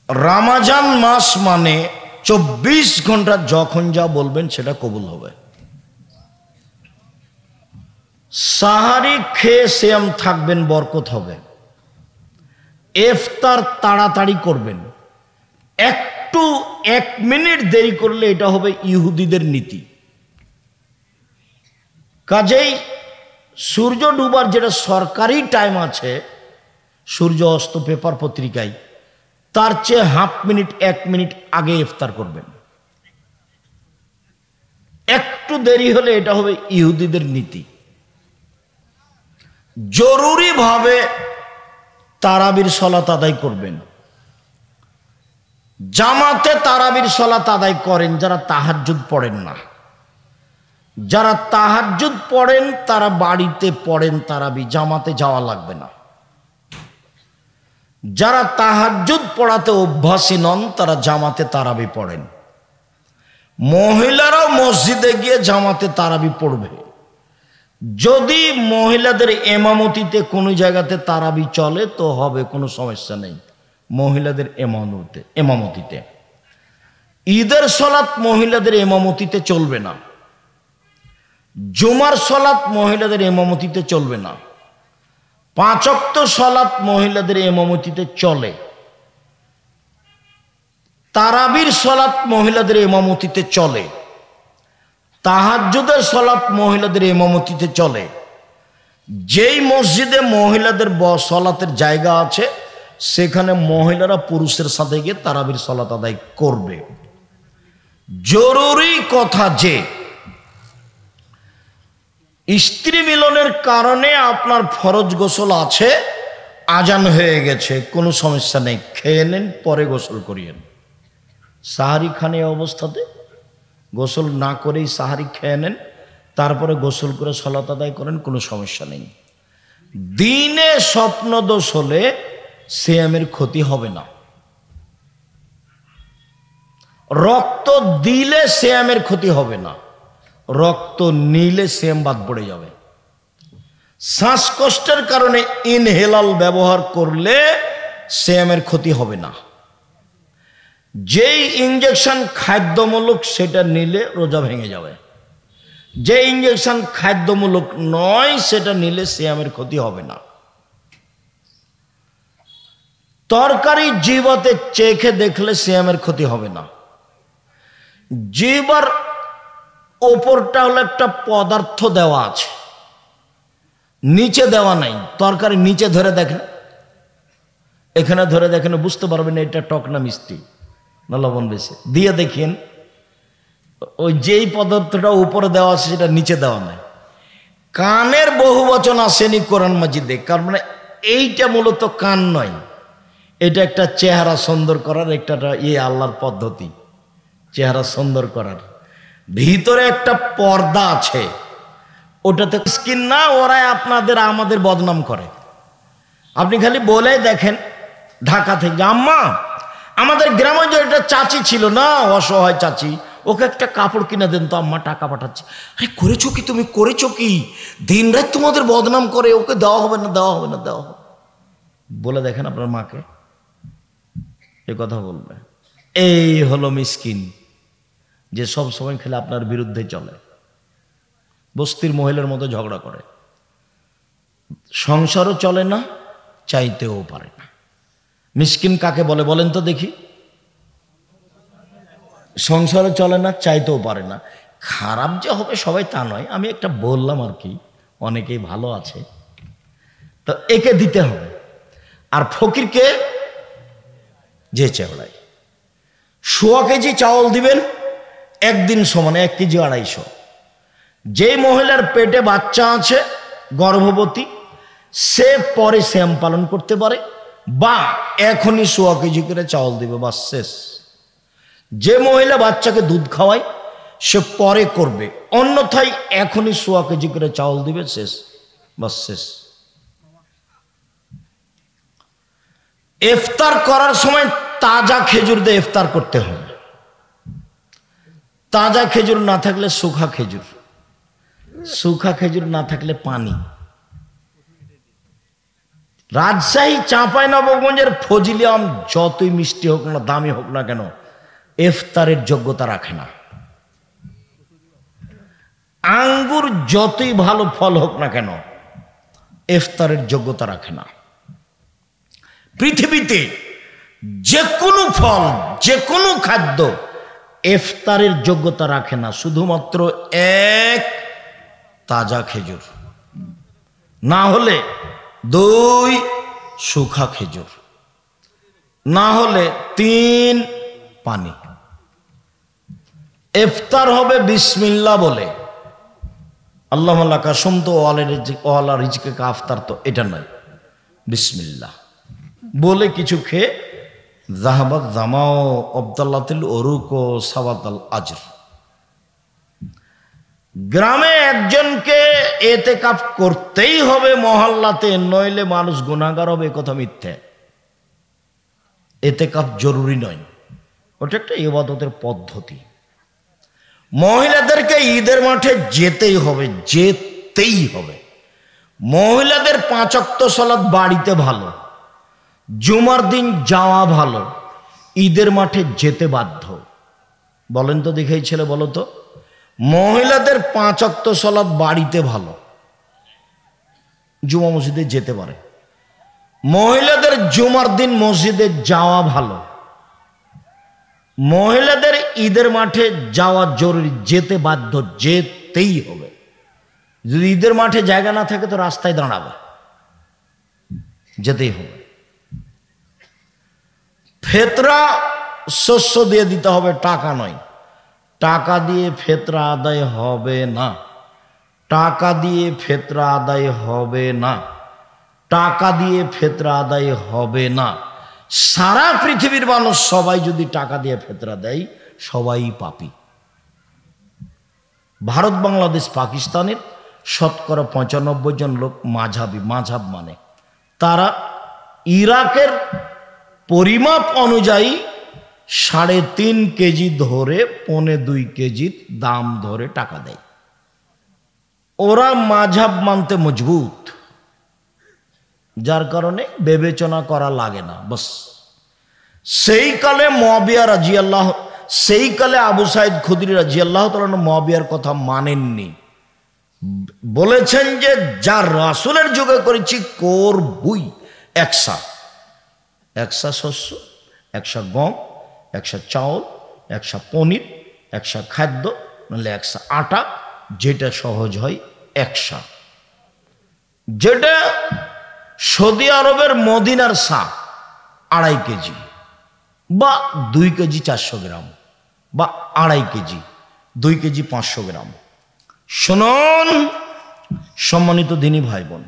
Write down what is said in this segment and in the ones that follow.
রমজান মাস মানে 24 ঘন্টা যখন যা বলবেন সেটা কবুল হবে। সাহারি খেয়ে সিয়াম থাকবেন, বরকত হবে। ইফতার তাড়াতাড়ি করবেন, একটু 1 মিনিট দেরি করলে এটা হবে ইহুদিদের নীতি। কাজেই সূর্য ডুবার যেটা সরকারি টাইম আছে, সূর্য অস্ত পেপার পত্রিকায়, তার চেয়ে 1/2 মিনিট 1 মিনিট আগে ইফতার করবেন। একটু দেরি হলে এটা হবে ইহুদিদের নীতি। জরুরিভাবে তারাবির সালাত আদায় করবেন। জামাতে তারাবির সালাত আদায় করেন যারা তাহাজ্জুদ পড়েন না। যারা তাহাজ্জুদ পড়েন তারা বাড়িতে পড়েন তারাবি, জামাতে যাওয়া লাগবে না। যারা তাহাজ্জুদ পড়াতে অভ্যাসী নন তারা জামাতে তারাবি পড়েন। মহিলারাও মসজিদে গিয়ে জামাতে তারাবি পড়বে। যদি মহিলাদের ইমামতিতে কোনো জায়গাতে তারাবি চলে তো হবে, কোনো সমস্যা নেই। মহিলাদের ইমামতিতে ঈদের সালাত মহিলাদের ইমামতিতে চলবে না। জুমার সালাত মহিলাদের ইমামতিতে চলবে না। 5 ওয়াক্ত সালাত মহিলাদের ইমামতিতে চলে। তারাবির সালাত মহিলাদের ইমামতিতে চলে। তাহাজ্জুদের সালাত মহিলাদের ইমামতিতে চলে। যেই মসজিদে মহিলাদের সালাতের জায়গা আছে সেখানে মহিলারা পুরুষের সাথে গিয়ে তারাবির সালাত আদায় করবে। জরুরি কথা যে স্ত্রী মিলনের কারণে আপনার ফরজ গোসল আছে, আজান হয়ে গেছে, কোনো সমস্যা নেই, খেয়ে নেন, পরে গোসল করিয়েন। সাহারি খান এই অবস্থাতে গোসল না করেই সাহারি খেয়ে নেন, তারপরে গোসল করে সালাত আদায় করেন, কোনো সমস্যা নেই। দিনে স্বপ্নদোষ হলে সিয়ামের ক্ষতি হবে না। রক্ত দিলে সিয়ামের ক্ষতি হবে না, রক্ত নিলে সিয়াম বাদ পড়ে যাবে। শ্বাসকষ্টের কারণে ইনহেলাল ব্যবহার করলে সিয়ামের ক্ষতি হবে না। যেই ইঞ্জেকশন খাদ্যমূলক সেটা নিলে রোজা ভেঙে যাবে। যে ইঞ্জেকশন খাদ্যমূলক নয় সেটা নিলে সিয়ামের ক্ষতি হবে না। তরকারি জিহ্বাতে চেখে দেখলে সিয়ামের ক্ষতি হবে না। জিহ্বার ওপরটা হলো একটা পদার্থ দেওয়া আছে, নিচে দেওয়া নাই। তরকারি নিচে ধরে দেখেন, এখানে ধরে দেখেন, বুঝতে পারবেন এটা টক না মিষ্টি না লবণ বেশি। দিয়ে দেখেন ওই যেই পদার্থটা উপরে দেওয়া আছে সেটা নিচে দেওয়া নাই। কানের বহু বচন আসেনি কোরআন মাজিদে, কারণ মানে এইটা মূলত কান নয়, এটা একটা চেহারা সুন্দর করার একটা আল্লাহর পদ্ধতি, চেহারা সুন্দর করার। ভিতরে একটা পর্দা আছে, ওটাতে স্কিন না, ওরাই আপনাদের আমাদের বদনাম করে। আপনি খালি বলে দেখেন ঢাকা থেকে, আম্মা আমাদের গ্রামে যে একটা চাচি ছিল না, অসহায় চাচি, ওকে একটা কাপড় কিনে দেন তো, আম্মা টাকা পাঠাচ্ছে। আরে করেছো কি তুমি, করেছো কি? দিন রাত তোমাদের বদনাম করে, ওকে দেওয়া হবে না, দেওয়া হবে না, দেওয়া হবে। বলে দেখেন আপনার মাকে, এ কথা বলবে। এই হলো মিসকিন, যে সব সময় খেলে আপনার বিরুদ্ধে চলে, বস্তির মহিলার মতো ঝগড়া করে, সংসারও চলে না, চাইতেও পারে না। মিসকিন কাকে বলে বলেন তো দেখি? সংসারও চলে না, চাইতেও পারে না। খারাপ যে হবে সবাই তা নয়, আমি একটা বললাম আর কি, অনেকেই ভালো আছে, তো একে দিতে হবে। আর ফকিরকে যে চেওড়ায় 100 কেজি চাউল দিবেন, একদিন সমানে 1 কেজি 250। যে মহিলার পেটে বাচ্চা আছে, গর্ভবতী, সে পরে সিয়াম পালন করতে পারে, বা এখনই 100 কেজি করে চাউল দিবে, বাস শেষ। যে মহিলা বাচ্চাকে দুধ খাওয়ায় সে পরে করবে, অন্যথায় এখনই 100 কেজি করে চাউল দিবে, শেষ, বাস শেষ। ইফতার করার সময় তাজা খেজুর দিয়ে ইফতার করতে হবে। তাজা খেজুর না থাকলে শুখা খেজুর, শুখা খেজুর না থাকলে পানি। রাজশাহী চাঁপাইনবাবগঞ্জের ফজলি আম যতই মিষ্টি হোক না, দামি হোক না কেন, ইফতারের যোগ্যতা রাখে না। আঙ্গুর যতই ভালো ফল হোক না কেন, ইফতারের যোগ্যতা রাখে না। পৃথিবীতে যে কোনো ফল, যে কোনো খাদ্য ইফতারের যোগ্যতা রাখে না, শুধুমাত্র এক তাজা খেজুর, না হলে 2 শুখা খেজুর, না হলে 3 পানি। ইফতার হবে বিসমিল্লাহ বলে, আল্লাহ কাসম তো ওয়ালা রিজকে কা আফতার, তো এটা নয়, বিসমিল্লাহ বলে কিছু খেয়ে জাহাবাত জামাও আব্দাল্লাতিল ওরুক ও সাওয়াতাল আজর। গ্রামে একজনকে এতেকাফ করতেই হবে মহল্লাতে, নইলে মানুষ গুনাহগার হবে, কথা মিথ্যে। এতেকাফ জরুরি নয়, ওটা একটা ইবাদতের পদ্ধতি। মহিলাদেরকে ঈদের মাঠে যেতেই হবে, যেতেই হবে। মহিলাদের 5 ওয়াক্ত সালাত বাড়িতে ভালো, জুমার দিন যাওয়া ভালো, ঈদের মাঠে যেতে বাধ্য। বলেন তো দেখে ছেলে, বলো তো, মহিলাদের 5 ওয়াক্ত সালাত বাড়িতে ভালো, জুমা মসজিদে যেতে পারে। মহিলাদের জুমার দিন মসজিদে যাওয়া ভালো, মহিলাদের ঈদের মাঠে যাওয়া জরুরি, যেতে বাধ্য, যেতেই হবে। যদি ঈদের মাঠে জায়গা না থাকে তো রাস্তায় দাঁড়াবে, যেতেই হবে। ফেতরা শস্য দিয়ে দিতে হবে, টাকা নয়। টাকা দিয়ে ফেতরা আদায় হবে না, টাকা দিয়ে ফেতরা আদায় হবে না, টাকা দিয়ে ফেতরা আদায় হবে না। সারা পৃথিবীর মানুষ সবাই যদি টাকা দিয়ে ফেতরা দেয়, সবাই পাপী। ভারত, বাংলাদেশ, পাকিস্তানের শতকরা 95 জন লোক মাঝাবি, মাঝাব মানে তারা ইরাকের পরিমাপ অনুযায়ী 3.5 কেজি ধরে 1.25 কেজি দাম ধরে টাকা দেয়। ওরা মাঝাব মানতে মজবুত, যার কারণে বিবেচনা করা লাগে না। বাস সেই কালে মুয়াবিয়া রাদিয়াল্লাহু, সেই কালে আবু সাইদ খুদরি রাদিয়াল্লাহু তাআলা মুয়াবিয়ার কথা মানেননি, বলেছেন যে যা রাসূলের যুগে করেছি করবই। 100 শস্য, 100 গম, 100 চাউল, 100 পনির, 100 খাদ্য, নাহলে 100 আটা, যেটা সহজ হয় 100। যেটা সৌদি আরবের মদিনার সা 2.5 কেজি বা 2 কেজি 400 গ্রাম, বা 2.5 কেজি 2 কেজি 500 গ্রাম। শুনুন সম্মানিত দিনী ভাই বোন,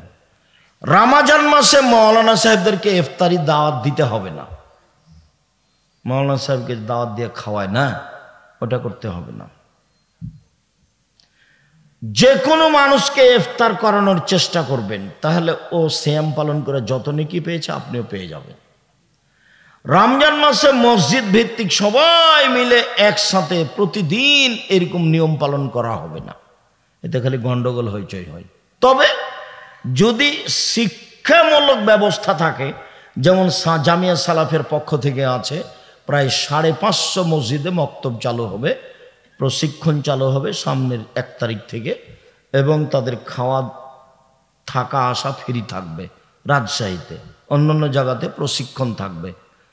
রমজান মাসে মাওলানা সাহেবদেরকে ইফতারি দাওয়াত দিতে হবে না। মাওলানা সাহেবকে দাওয়াত দিয়ে খাওয়ায় না, ওটা করতে হবে না। যে কোনো মানুষকে ইফতার করানোর চেষ্টা করবেন, তাহলে ও সিয়াম পালন করে যত নেকি পেয়েছে আপনিও পেয়ে যাবেন। রমজান মাসে মসজিদ ভিত্তিক সবাই মিলে একসাথে প্রতিদিন এরকম নিয়ম পালন করা হবে না, এতে খালি গন্ডগোল হইচই হয়। তবে যদি শিক্ষামূলক ব্যবস্থা থাকে, যেমন জামিয়া সালাফের পক্ষ থেকে আছে, প্রায় 550 মসজিদে মক্তব চালু হবে, প্রশিক্ষণ চালু হবে সামনের 1 তারিখ থেকে, এবং তাদের খাওয়া থাকা আসা ফ্রি থাকবে। রাজশাহীতে, অন্যান্য জায়গাতে প্রশিক্ষণ থাকবে,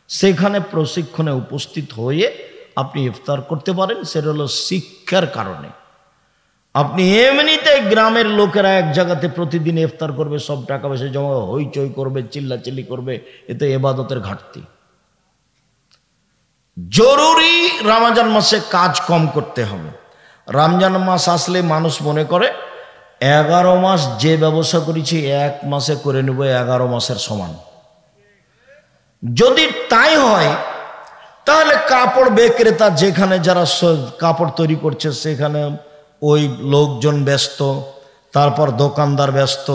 সেখানে প্রশিক্ষণে উপস্থিত হয়ে আপনি ইফতার করতে পারেন। সেটা হলো শিক্ষার কারণে। আপনি এমনিতে গ্রামের লোকেরা এক জায়গাতে প্রতিদিন ইফতার করবে, সব টাকা পয়সা জমা হইচই করবে, চিল্লাচিল্লি করবে, এতে ইবাদতের ঘাটতি। জরুরি রমজান মাসে কাজ কম করতে হবে। রমজান মাস আসলে মানুষ মনে করে 11 মাস যে ব্যবসা করেছি 1 মাসে করে নেব 11 মাসের সমান। যদি তাই হয় তাহলে কাপড় বিক্রেতা যেখানে যারা কাপড় তৈরি করছে সেখানে ওই লোকজন ব্যস্ত, তারপর দোকানদার ব্যস্ত,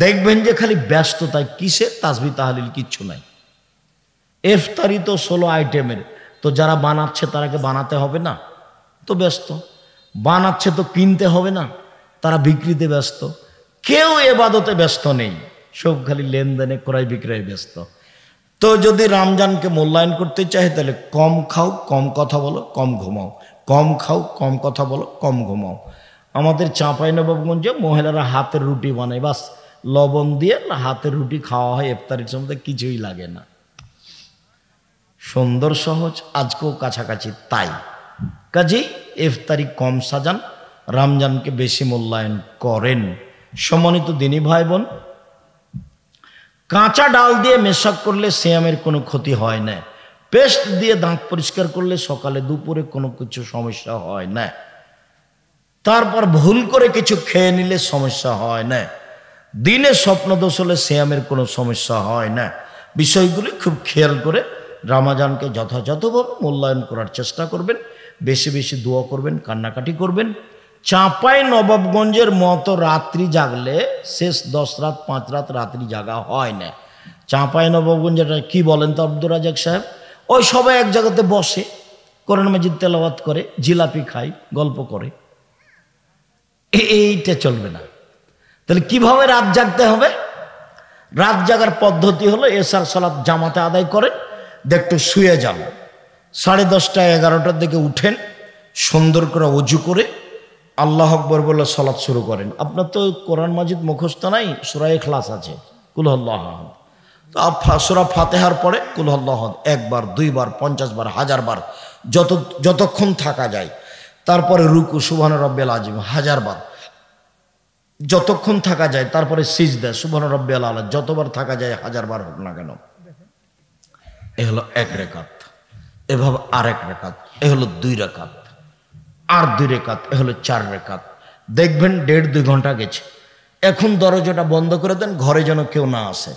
দেখবেন যে খালি ব্যস্ততায়। কিসে? তাসবিহ তাহলিল কিচ্ছু নাই। ইফতারি তো 16 আইটেমের, তো যারা বানাচ্ছে তারাকে বানাতে হবে না, তো ব্যস্ত। বানাচ্ছে তো কিনতে হবে না, তারা বিক্রিতে ব্যস্ত। কেউ ইবাদতে ব্যস্ত নেই। সব খালি লেনদেনে ক্রয় বিক্রয় ব্যস্ত। তো যদি রমজানকে মূল্যায়ন করতে চাই তাহলে কম খাও, কম কথা বলো, কম ঘুমাও, কম খাও, কম কথা বলো, কম ঘুমাও। আমাদের চাঁপাইনবাবগঞ্জে মহিলারা হাতের রুটি বানায়, বাস লবণ দিয়ে হাতের রুটি খাওয়া হয় ইফতারির সময়, কিছুই লাগে না। সুন্দর সহজ, আজকেও কাছাকাছি তাই। কাজেই ইফতারি কম সাজান, রমজানকে বেশি মূল্যায়ন করেন। সম্মানিত দিনী ভাই বোন, কাঁচা ডাল দিয়ে মেশাক করলে সিয়ামের কোনো ক্ষতি হয় না। পেস্ট দিয়ে দাঁত পরিষ্কার করলে সকালে দুপুরে কোনো কিছু সমস্যা হয় না। তারপর ভুল করে কিছু খেয়ে নিলে সমস্যা হয় না। দিনে স্বপ্নদোষ হলে সিয়ামের কোনো সমস্যা হয় না। বিষয়গুলি খুব খেয়াল করে রমজানকে যথাযথভাবে মূল্যায়ন করার চেষ্টা করবেন। বেশি বেশি দোয়া করবেন, কান্নাকাটি করবেন। চাঁপাইনবাবগঞ্জের মতো রাত্রি জাগলে শেষ 10 রাত 5 রাত রাত্রি জাগা হয় না। চাঁপাইনবাবগঞ্জেটা কি বলেন তো আব্দুর রাজাক সাহেব? ওই সবাই এক জায়গাতে বসে কোরআন মাজিদ তেলাওয়াত করে, জিলাপি খায়, গল্প করে, এইটা চলবে না। তাহলে কিভাবে রাত জাগতে হবে? রাত জাগার পদ্ধতি হলো এশার সালাত জামাতে আদায় করেন, একটু শুয়ে যান, 10:30 11টার দিকে উঠেন, সুন্দর করে অজু করে আল্লাহ আকবর বলে সালাত শুরু করেন। আপনার তো কোরআন মাজিদ মুখস্থ নাই, সূরা ইখলাস আছে, কুল আল্লাহ আহাদ। তো সূরা ফাতিহার পরে কুল আল্লাহ আহাদ 1 বার 2 বার 50 বার 1000 বার যতক্ষণ থাকা যায়। তারপরে রুকু সুবহান রাব্বিয়াল আযীম 1000 বার যতক্ষণ থাকা যায়। তারপরে সিজদা সুবহান রাব্বিয়াল আলা যতবার থাকা যায় 1000 বার হোক না কেন। এ হলো 1 রাকাত। এভাবে আরেক রাকাত, এ হলো 2 রাকাত, আর 2 রাকাত, এ হলো 4 রাকাত। দেখবেন 1.5-2 ঘন্টা গেছে। এখন দরজাটা বন্ধ করে দেন, ঘরে যেন কেউ না আসে।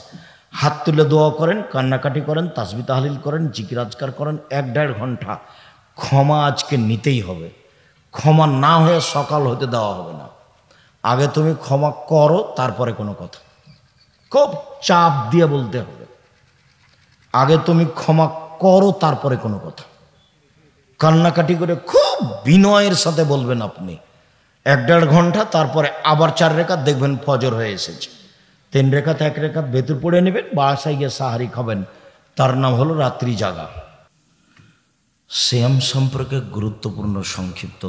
হাত তুলে দোয়া করেন, কান্নাকাটি করেন, তাসবিহ তাহলিল করেন, জিকির আজকার করেন। 1-1.5 ঘন্টা ক্ষমা আজকে নিতেই হবে। ক্ষমা না হয়ে সকাল হতে দেওয়া হবে না। আগে তুমি ক্ষমা করো, তারপরে কোনো কথা। খুব চাপ দিয়ে বলতে হবে, আগে তুমি ক্ষমা করো তারপরে কোনো কথা। কান্নাকাটি করে খুব বিনয়ের সাথে বলবেন আপনি। 1-1.5 ঘন্টা, তারপরে আবার 4 রাকাত, দেখবেন ফজর হয়ে এসেছে। 3 রাকাত 1 রাকাত ভেতর পড়ে নেবেন, বাসায় গিয়ে সাহারি খাবেন। তার নাম হলো রাত্রি জাগা। সিয়াম সম্পর্কে গুরুত্বপূর্ণ সংক্ষিপ্ত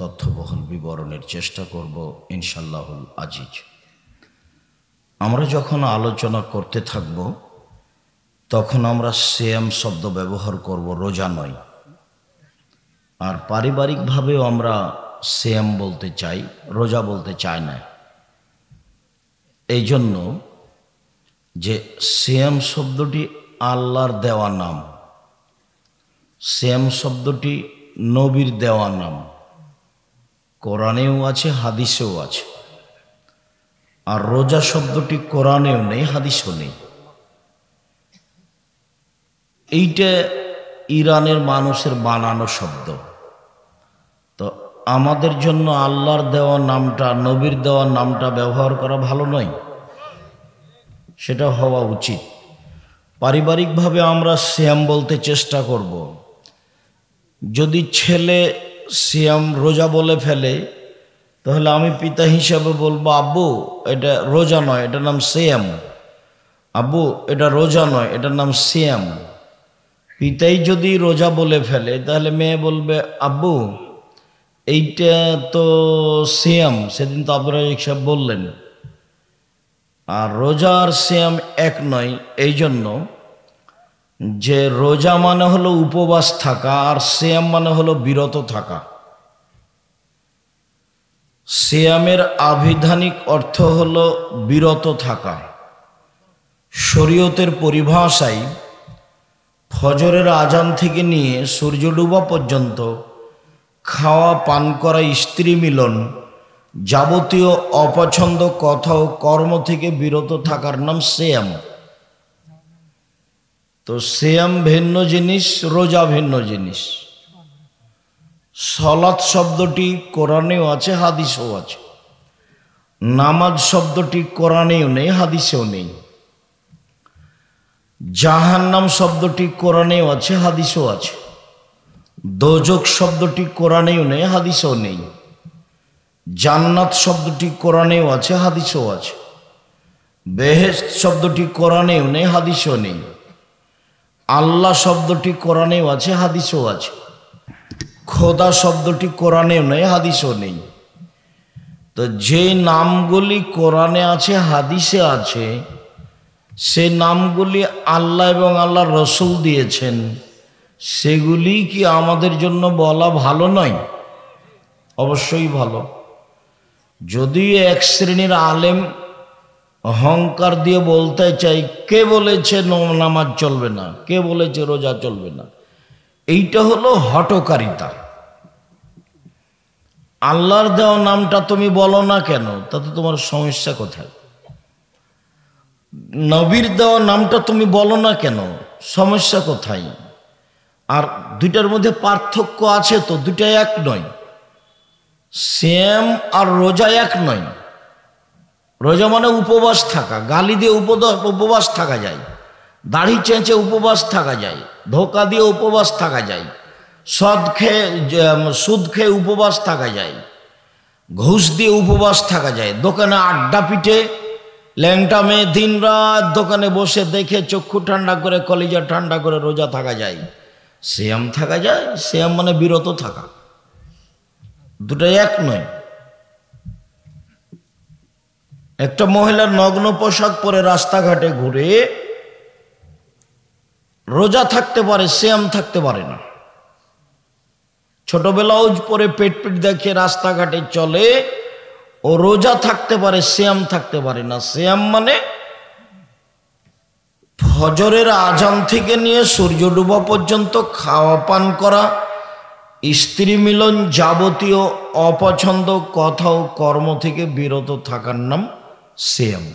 তথ্যবহুল বিবরণের চেষ্টা করব ইনশাআল্লাহুল আজিজ। আমরা যখন আলোচনা করতে থাকব তখন আমরা সিয়াম শব্দ ব্যবহার করব, রোজা নয়। আর পারিবারিকভাবেও আমরা সিয়াম বলতে চাই, রোজা বলতে চাই না। এই জন্য যে সিয়াম শব্দটি আল্লাহর দেওয়া নাম, সিয়াম শব্দটি নবীর দেওয়া নাম, কোরআনেও আছে, হাদিসেও আছে। আর রোজা শব্দটি কোরআনেও নেই, হাদিসেও নেই। এইটা ইরানের মানুষের বানানো শব্দ। তো আমাদের জন্য আল্লাহর দেওয়া নামটা, নবীর দেওয়া নামটা ব্যবহার করা ভালো নয়, সেটা হওয়া উচিত। পারিবারিকভাবে আমরা সিয়াম বলতে চেষ্টা করব। যদি ছেলে সিয়াম রোজা বলে ফেলে তাহলে আমি পিতা হিসাবে বলবো, আব্বু এটা রোজা নয়, এটার নাম সিয়াম। আব্বু এটা রোজা নয়, এটার নাম সিয়াম। পিতাই যদি রোজা বলে ফেলে তাহলে মেয়ে বলবে, আব্বু এইটা তো সিয়াম, সেদিন তো আব্দুর রাজাক সাহেব বললেন। আর রোজা আর সিয়াম এক নয়। এই জন্য যে রোজা মানে হলো উপবাস থাকা, আর সিয়াম মানে হলো বিরত থাকা। সিয়ামের আবিধানিক অর্থ হলো বিরত থাকা। শরীয়তের পরিভাষায় ফজরের আজান থেকে নিয়ে সূর্য ডুবা পর্যন্ত খাওয়া, পান করা, স্ত্রী মিলন, যাবতীয় অপছন্দ কথা ও কর্ম থেকে বিরত থাকার নাম সিয়াম। তো সিয়াম ভিন্ন জিনিস, রোজা ভিন্ন জিনিস। সালাত শব্দটি কোরআনেও আছে, হাদিসেও আছে। নামাজ শব্দটি কোরআনেও নেই, হাদিসেও নেই। জাহান্নাম শব্দটি কোরআনেও আছে, হাদিসেও আছে। দোজখ শব্দটি কোরআনেও নেই, হাদিসেও নেই। জান্নাত শব্দটি কোরআনেও আছে, হাদিসেও আছে। বেহেশত শব্দটি কোরআনেও নেই, হাদিসেও নেই। আল্লাহ শব্দটি কোরআনেও আছে, হাদিসেও আছে। খোদা শব্দটি কোরআনেও নেই, হাদিসেও নেই। তো যে নামগুলি কোরআনে আছে, হাদিসে আছে, সে নামগুলি আল্লাহ এবং আল্লাহর রসুল দিয়েছেন, সেগুলি কি আমাদের জন্য বলা ভালো নয়? অবশ্যই ভালো। যদি এক শ্রেণীর আলেম অহংকার দিয়ে বলতে চাই, কে বলেছে নামাজ চলবে না, কে বলেছে রোজা চলবে না, এইটা হলো হঠকারিতা। আল্লাহর দেওয়া নামটা তুমি বলো না কেন, তাতে তোমার সমস্যা কোথায়? নবীর দেওয়া নামটা তুমি বলো না কেন, সমস্যা কোথায়? আর দুইটার মধ্যে পার্থক্য আছে তো, দুইটা এক নয়। সিয়াম আর রোজা এক নয়। রোজা মানে উপবাস থাকা, গালি দিয়ে উপবাস থাকা যায়, দাড়ি চেঁচে উপবাস থাকা যায়, ধোকা দিয়ে উপবাস থাকা যায়, সুদ খেয়ে উপবাস থাকা যায়, ঘুষ দিয়ে উপবাস থাকা যায়, দোকানে আড্ডা পিটে ল্যাংটা মেয়ে দিন রাত দোকানে বসে দেখে চক্ষু ঠান্ডা করে কলিজা ঠান্ডা করে রোজা থাকা যায়, সিয়াম থাকা যায়। সিয়াম মানে বিরত থাকা, দুটাই এক নয়। একটা মহিলার নগ্ন পোশাক পরে রাস্তাঘাটে ঘুরে রোজা থাকতে পারে, সিয়াম থাকতে পারে না। ছোট ব্লাউজ পরে পেট দেখে রাস্তাঘাটে চলে, ও রোজা থাকতে পারে, সিয়াম থাকতে পারে না। সিয়াম মানে ফজরের আজান থেকে নিয়ে সূর্য ডুবা পর্যন্ত খাওয়া পান করা, স্ত্রী মিলন, যাবতীয় অপছন্দ কথা ও কর্ম থেকে বিরত থাকার নাম সিয়াম।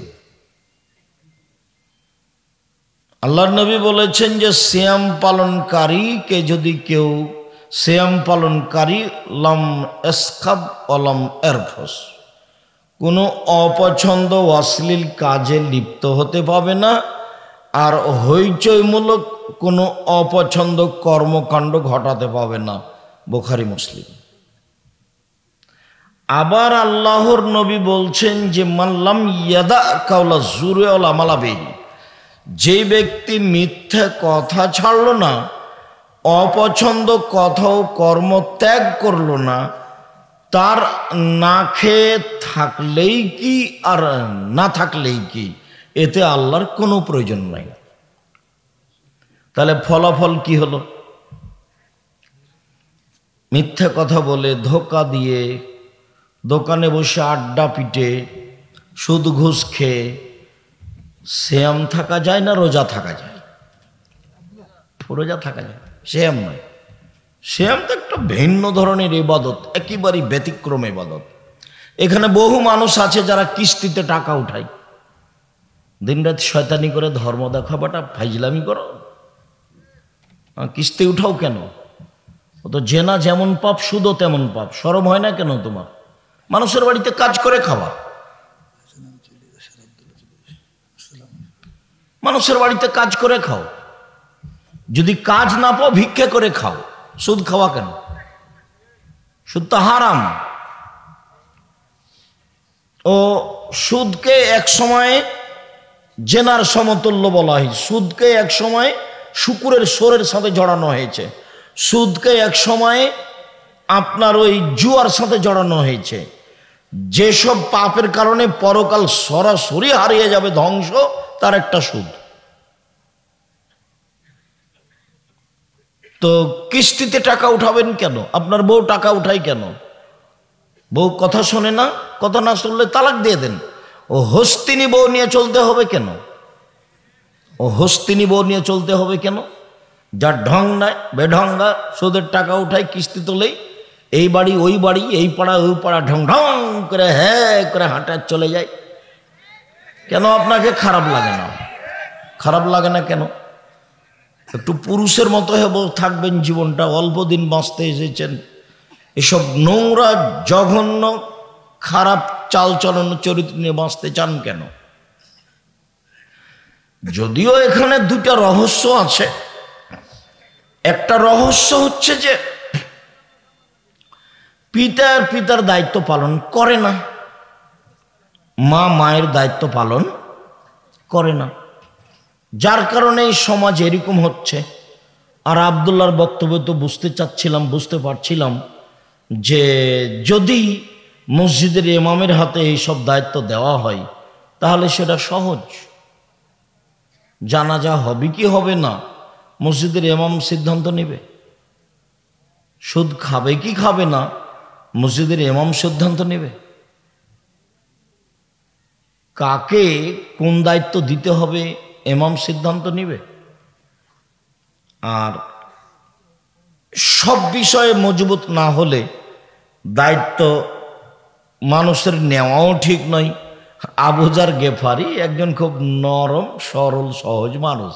আল্লাহর নবী বলেছেন যে সিয়াম পালনকারীকে যদি কেউ, সিয়াম পালনকারী লম এসখাব অলম এরফস, কোনো অপছন্দ অশ্লীল কাজে লিপ্ত হতে পাবে না, আর হইচইমূলক কোনো অপছন্দ কর্মকাণ্ড ঘটাতে পাবে না। বুখারী মুসলিম। আবার আল্লাহর নবী বলছেন যে মাল্লাম ইয়াদা কাওলা জুরে ওয়াল আমালা বিহি, যে ব্যক্তি মিথ্যা কথা ছাড়লো না, অপছন্দ কথা ও কর্ম ত্যাগ করলো না, তার না খেয়ে থাকলেই কি আর না থাকলেই কি, এতে আল্লাহর কোনো প্রয়োজন নাই। তাহলে ফলাফল কি হলো? মিথ্যা কথা বলে, ধোকা দিয়ে, দোকানে বসে আড্ডা পিটে, সুদ ঘুষ খেয়ে সিয়াম থাকা যায় না রোজা থাকা যায়? রোজা থাকা যায়, সিয়াম নয়। সিয়াম তো একটা ভিন্ন ধরনের ইবাদত, একেবারেই ব্যতিক্রম ইবাদত। এখানে বহু মানুষ আছে যারা কিস্তিতে টাকা উঠায়, দিনরাত শয়তানি করে ধর্ম দেখাবাটা ফাইজলামি করো, কিস্তি উঠাও কেন? ও তো জেনা যেমন পাপ, সুদও তেমন পাপ। শরম হয় না কেন তোমার? মানুষের বাড়িতে কাজ করে খাওয়া, মানুষের বাড়িতে কাজ করে খাও, যদি কাজ না পাও ভিক্ষা করে খাও। সুদ খাওয়া কেন? সুদ তো হারাম। ও সুদকে এক সময় জেনার সমতুল্য বলা হয়, সুদকে এক সময় শুকুরের সোরের সাথে জড়ানো হয়েছে, সুদকে এক সময় আপনার ওই জুয়ার সাথে জড়ানো হয়েছে। যেসব পাপের কারণে পরকাল সরাসরি হারিয়ে যাবে, ধ্বংস, তার একটা সুদ। তো কিস্তিতে টাকা উঠাবেন কেন? আপনার বউ টাকা উঠায় কেন? বউ কথা শোনে না, কথা না শুনলে তালাক দিয়ে দেন। ও হস্তিনী বউ নিয়ে চলতে হবে কেন? ও হস্তিনী বউ নিয়ে চলতে হবে কেন? যার ঢং নাই, বেঢঙ্গা, সুদের টাকা উঠায়, কিস্তি তোলেই, এই বাড়ি ওই বাড়ি, এই পাড়া ওই পাড়া, ঢং ঢং করে হ্যাঁ করে হাঁটা চলে যায়। কেন আপনাকে খারাপ লাগে না? খারাপ লাগে না কেন? একটু পুরুষের মতো থাকবেন, জীবনটা অল্প দিন বাঁচতে এসেছেন, এসব নোংরা জঘন্য খারাপ চালচলন চরিত্র নিয়ে বাঁচতে চান কেন? যদিও এখানে দুটা রহস্য আছে। একটা রহস্য হচ্ছে যে পিতার দায়িত্ব পালন করে না, মা মায়ের দায়িত্ব পালন করে না, যার কারণে এই সমাজ এরকম হচ্ছে। আর আব্দুল্লাহর বক্তব্য তো বুঝতে পারছিলাম যে যদি মসজিদের ইমামের হাতে এইসব দায়িত্ব দেওয়া হয় তাহলে সেটা সহজ। জানাজা হবে কি হবে না মসজিদের ইমাম সিদ্ধান্ত নেবে, সুদ খাবে কি খাবে না মসজিদের ইমাম সিদ্ধান্ত নেবে, কাকে কোন দায়িত্ব দিতে হবে ইমাম সিদ্ধান্ত নেবে। আর সব বিষয়ে মজবুত না হলে দায়িত্ব মানুষের নেওয়াও ঠিক নয়। আবু যার গেফারি একজন খুব নরম সরল সহজ মানুষ।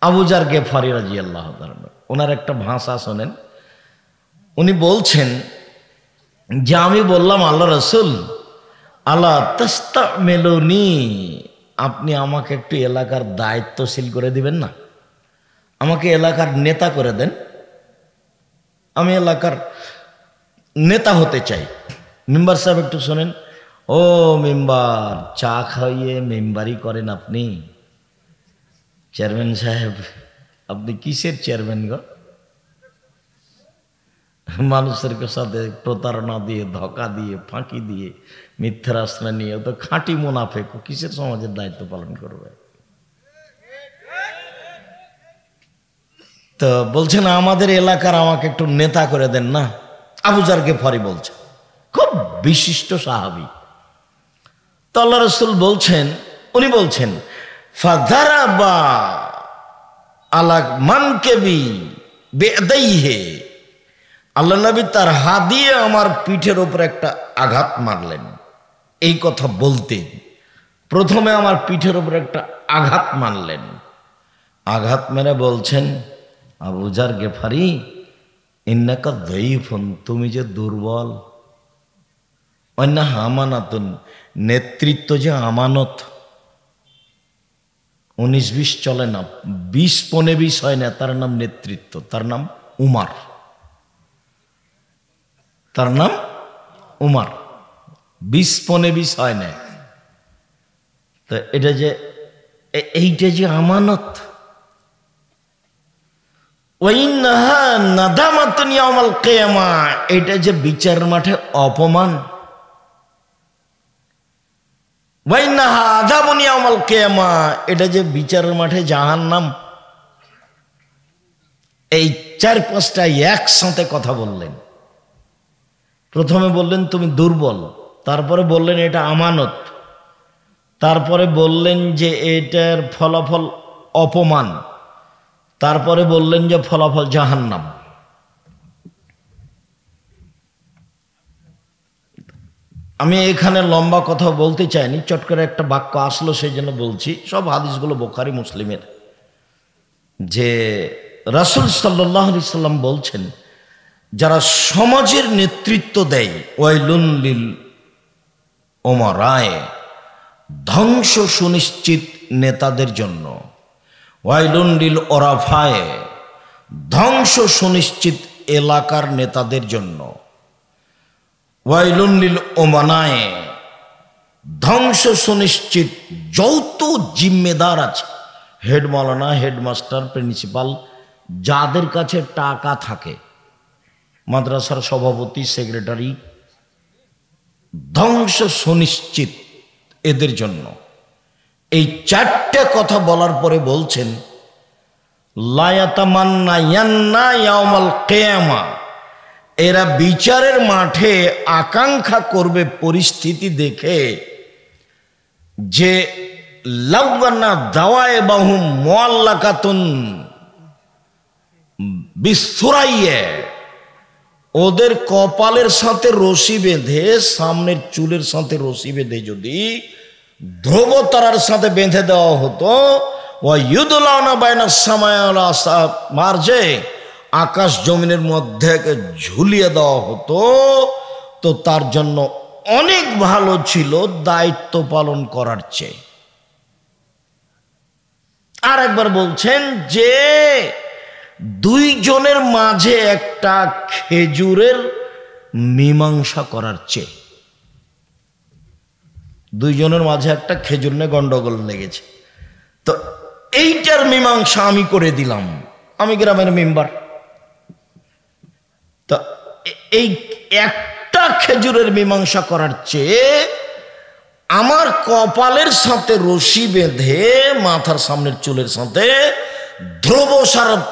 আবু যার গেফারি রাদিয়াল্লাহু তাআলা, ওনার একটা ভাষা শোনেন। উনি বলছেন যে আমি বললাম আল্লাহ রাসূল আলা তাস্তামিলুনি, আপনি আমাকে একটু এলাকার দায়িত্বশীল করে দিবেন না, আমাকে এলাকার নেতা করে দেন, আমি এলাকার নেতা হতে চাই। মেম্বার সাহেব একটু শোনেন, ও মেম্বার, চা খাইয়ে মেম্বারি করেন আপনি? চেয়ারম্যান সাহেব, আপনি কিসের চেয়ারম্যান গো? মানুষের সাথে প্রতারণা দিয়ে, ধোঁকা দিয়ে, ফাঁকি দিয়ে, মিথ্যার আশ্রয় নিয়ে তো খাঁটি মুনাফেক, কিসের সমাজের দায়িত্ব পালন করবে? তো বলছেন আমাদের এলাকার আমাকে একটু নেতা করে দেন না। আবু যার গেফারি বলছে, খুব বিশিষ্ট সাহাবী। তো আল্লাহ রাসূল বলছেন, উনি বলছেন ফাযারাবা আলা মানকিবি বিয়াদাইহি, আল্লাহ নবী তার হাত দিয়ে আমার পিঠের উপর একটা আঘাত মারলেন। এই কথা বলতে প্রথমে আমার পিঠের উপর একটা আঘাত মারলেন। আঘাত মেরে বলছেন, আবু যার গেফারি ইন্নাকা যায়ীফুন, তুমি যে দুর্বল। অন্য আমানাতুন, নেতৃত্ব যে আমানত। 19-20 চলে না, 20-15 হয় না, তার নাম নেতৃত্ব, তার নাম উমার, তার নাম উমার। 20-15 হয় না। তো এটা যে এইটা যে আমানত, ওয়াইন্নাহা নাদামাতুন ইয়াউমাল কিয়ামা, এটা যে বিচারের মাঠে অপমান। ওয়াইন্নাহা আযাবুন ইয়াউমাল কিয়ামা, এটা যে বিচারের মাঠে জাহান্নাম। এই 4-5টা একসাথে কথা বললেন। প্রথমে বললেন তুমি দুর্বল, তারপরে বললেন এটা আমানত, তারপরে বললেন যে এটার ফলাফল অপমান, তারপরে বললেন যে ফলাফল জাহান্নাম। আমি এখানে লম্বা কথা বলতে চাইনি, চট করে একটা বাক্য আসলো সেই জন্য বলছি। সব হাদিসগুলো বুখারী মুসলিমের, যে রাসূল সাল্লাল্লাহু আলাইহি সাল্লাম বলছেন যারা সমাজের নেতৃত্ব দেয়, ওয়াইলুন লিল উমারায়ে, ধ্বংস সুনিশ্চিত নেতাদের জন্য। ওয়াইলুন লিল ওরাফায়ে, ধ্বংস সুনিশ্চিত এলাকার নেতাদের জন্য। ওয়াইলুন লিল উমানায়ে, ধ্বংস সুনিশ্চিত যৌথ জিম্মেদার আছে, হেড মাওলানা, হেডমাস্টার, প্রিন্সিপাল, যাদের কাছে টাকা থাকে, মাদ্রাসার সভাপতি, সেক্রেটারি, ধ্বংস সুনিশ্চিত এদের জন্য। এই 4টে কথা বলার পরে বলছেন লা ইয়াতামান্নায়ান্না ইয়াউমাল কিয়ামা, এরা বিচারের মাঠে আকাঙ্ক্ষা করবে পরিস্থিতি দেখে যে লাওয়ানা দাওয়াইবাহুম মুআল্লাকাতুন বিসুরাইয়া, ওদের কপালের সাথে রশি বেঁধে, সামনের চুলের সাথে রশি বেঁধে যদি ধ্রুবতারার সাথে বেঁধে দেওয়া হতো, ওয়ায়ুদলাউনা বাইনাস সামাই ওয়াল আরদ, মার্জে আকাশ জমিনের মধ্যে ঝুলিয়ে দেওয়া হতো, তো তার জন্য অনেক ভালো ছিল দায়িত্ব পালন করার চেয়ে। আর একবার বলছেন যে 2 জনের মাঝে একটা খেজুরের মীমাংসা করার চেয়ে। দুইজনের মাঝে একটা খেজুর নিয়ে গন্ডগোল লেগেছে। তো এইটার মীমাংসা আমি করে দিলাম, আমি গ্রামের মেম্বার। তো এই একটা খেজুরের মীমাংসা করার চেয়ে আমার কপালের সাথে রশি বেঁধে মাথার সামনের চুলের সাথে ধ্রুব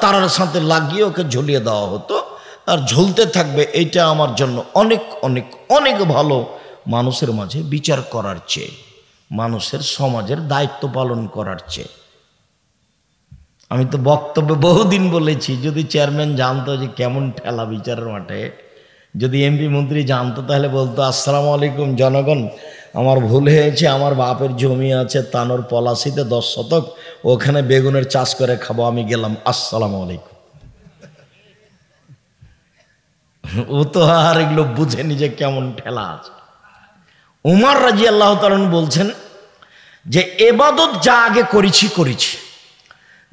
তারার সাথে লাগিয়ে ওকে ঝুলিয়ে দেওয়া হতো, আর ঝুলতে থাকবে। এইটা আমার জন্য অনেক অনেক অনেক ভালো, মানুষের মাঝে বিচার করার চেয়ে, মানুষের সমাজের দায়িত্ব পালন করার চেয়ে। আমি তো বক্তব্যে বহুদিন বলেছি, যদি চেয়ারম্যান জানতো যে কেমন ঠেলা বিচারের মাঠে, যদি এমপি মন্ত্রী জানতো তাহলে বলতো, আসসালামু আলাইকুম জনগণ, আমার ভুল হয়েছে, আমার বাপের জমি আছে তানোর পলাশিতে 10 শতক, ওখানে বেগুনের চাষ করে খাবো, আমি গেলাম, আসসালামু আলাইকুম। ও তো আর এগুলো বুঝেনি যে কেমন ঠেলা আছে। উমর রাদিয়াল্লাহু তাআলা বলছেন যে এবাদত যা আগে করেছি,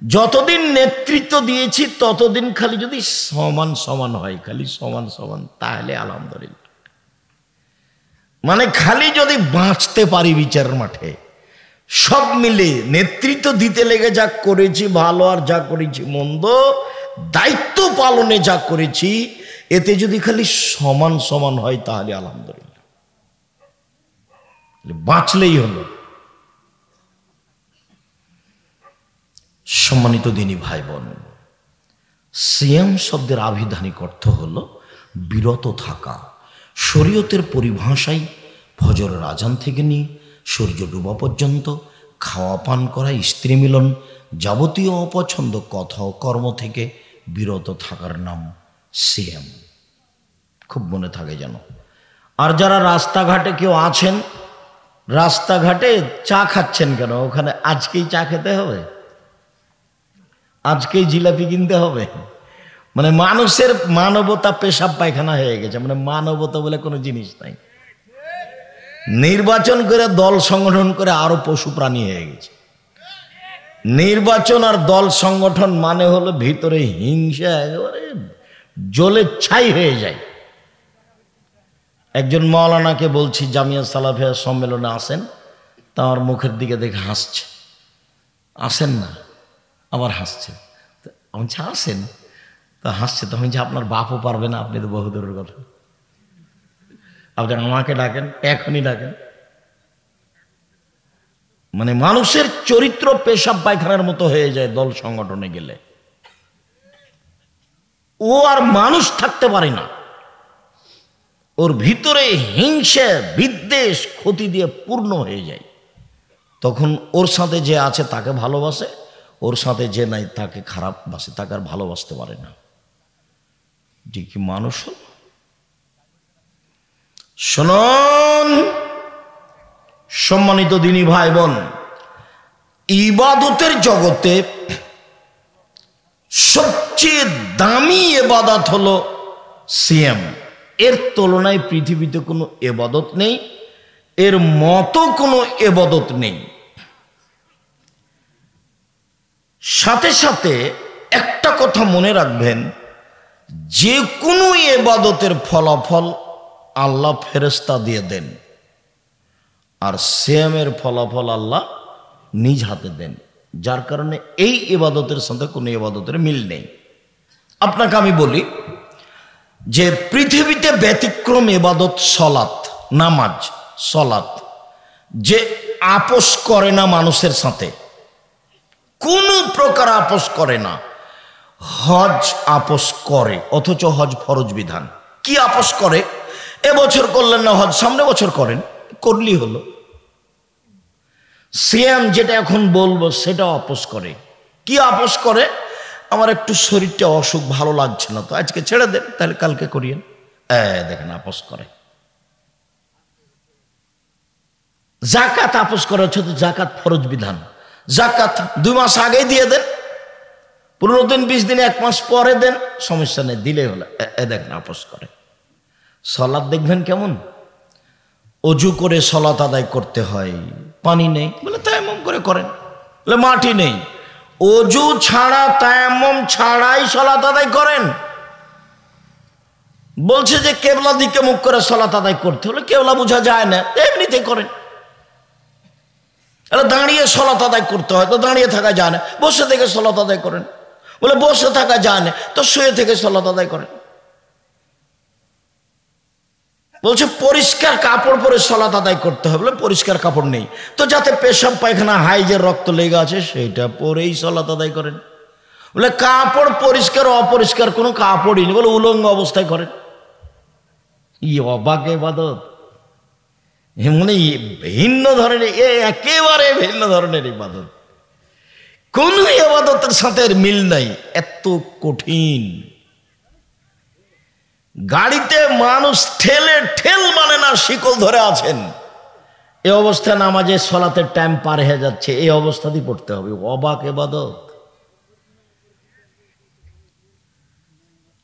যতদিন নেতৃত্ব দিয়েছি ততদিন খালি যদি সমান সমান হয়, খালি সমান সমান, তাহলে আলহামদুলিল্লাহ। মানে খালি যদি বাঁচতে পারি বিচারের মাঠে, সব মিলে নেতৃত্ব দিতে লেগে যা করেছি ভালো, আর যা করেছি মন্দ, দায়িত্ব পালনে যা করেছি, এতে যদি খালি সমান সমান হয় তাহলে আলহামদুলিল্লাহ, বাঁচলেই হলো। সম্মানিত দিনী ভাই বোন, সিয়াম শব্দের আভিধানিক অর্থ হলো বিরত থাকা। শরীয়তের পরিভাষায় ফজরের আজান থেকে নিয়ে সূর্য ডুবা পর্যন্ত খাওয়া পান করা, স্ত্রী মিলন, যাবতীয় অপছন্দ কথা ও কর্ম থেকে বিরত থাকার নাম সিয়াম। খুব মনে থাকে যেন। আর যারা রাস্তাঘাটে কেউ আছেন, রাস্তাঘাটে চা খাচ্ছেন কেন? ওখানে আজকেই চা খেতে হবে, আজকেই জিলাপি কিনতে হবে। মানে মানুষের মানবতা পেশাব পায়খানা হয়ে গেছে, মানে মানবতা বলে কোনো জিনিস নাই। নির্বাচন করে দল সংগঠন করে আরো পশু প্রাণী হয়ে গেছে। নির্বাচন আর দল সংগঠন মানে হলো ভিতরে হিংসা একেবারে জ্বলে ছাই হয়ে যায়। একজন মাওলানাকে বলছি জামিয়া সালাফিয়া সম্মেলনে আসেন, তা আমার মুখের দিকে দেখে হাসছে। আসেন না, আবার হাসছে। আমি আসেন, তা হাসছে। তখন যে আপনার বাপও পারবে না, আপনি তো বহু দূরের কথা, আপনি আমাকে ডাকেন, এখনই ডাকেন। মানে মানুষের চরিত্র পেশাব পায়খানার মতো হয়ে যায় দল সংগঠনে গেলে। ও আর মানুষ থাকতে পারে না, ওর ভিতরে হিংসা বিদ্বেষ ক্ষতি দিয়ে পূর্ণ হয়ে যায়। তখন ওর সাথে যে আছে তাকে ভালোবাসে, ওর সাথে যে নাই তাকে খারাপ বাসে, তাকে আর ভালোবাসতে পারে না। যে কি মানুষ। শুনুন সম্মানিত দিনী ভাই বোন, ইবাদতের জগতে সবচেয়ে দামি ইবাদত হলো সিয়াম। এর তুলনায় পৃথিবীতে কোনো ইবাদত নেই, এর মতো কোনো ইবাদত নেই। সাথে সাথে একটা কথা মনে রাখবেন, যে কোনো ইবাদতের ফলাফল আল্লাহ ফেরেশতা দিয়ে দেন, আর সিয়ামের ফলাফল আল্লাহ নিজ হাতে দেন। যার কারণে এই ইবাদতের সাথে কোনো ইবাদতের মিল নেই। আপনাকে আমি বলি যে পৃথিবীতে ব্যতিক্রম ইবাদত সলাত, নামাজ, সলাত, যে আপোষ করে না মানুষের সাথে, কোনো প্রকার আপোষ করে না। হজ আপোষ করে, অথচ হজ ফরজ বিধান। কি আপোষ করে? এবছর করলেন না হজ, সামনে বছর করেন, করলেই হলো। সিয়াম যেটা এখন বলবো সেটা আপোষ করে। কি আপোষ করে? আমার একটু শরীরটা অসুখ, ভালো লাগছে না, তো আজকে ছেড়ে দেন, তাহলে কালকে করিয়েন। দেখেন আপোষ করে। জাকাত আপোষ করে, হচ্ছে তো জাকাত ফরজ বিধান। জাকাত 2 মাস আগে দিয়ে দেন, 15 দিন 20 দিন 1 মাস পরে দেন, সমস্যা নেই, দিলেই হলো। দেখেন আপোষ করে। সলাৎ দেখবেন কেমন, অজু করে সলাৎ আদায় করতে হয়, পানি নেই বলে তায়াম্মুম করে করেন, বলে মাটি নেই, অজু ছাড়া তায়াম্মুম ছাড়াই সলাৎ আদায় করেন। বলছে যে কেবলা দিকে মুখ করে সলাৎ আদায় করতে হলে, কেবলা বোঝা যায় না, এমনিতেই করেন। দাঁড়িয়ে সলাত আদায় করতে হয়, তো দাঁড়িয়ে থাকা যায় না, বসে থেকে সলাত আদায় করেন। বলে বসে থাকা যায় না, তো শুয়ে থেকে সলাত আদায় করেন। বলছে পরিষ্কার কাপড় পরে সলাত আদায় করতে হবে। বলে পরিষ্কার কাপড় নেই, তো যাতে পেশাব পায়খানা হাইজের রক্ত লেগে আছে সেটা পরেই সলাত আদায় করেন। বলে কাপড় পরিষ্কার অপরিষ্কার কোনো কাপড়ই নেই, বলে উলঙ্গ অবস্থায় করেন। অবাক ইবাদত, মানে ভিন্ন ধরনের, একেবারে ভিন্ন ধরনের ইবাদত, কোন ইবাদতের সাথে মিল নাই, এত কঠিন। গাড়িতে মানুষ ঠেল মানে না, শিকল ধরে আছেন, এই অবস্থায় নামাজে সলাতের টাইম পার হয়ে যাচ্ছে, এই অবস্থাতেই পড়তে হবে। অবাক ইবাদত।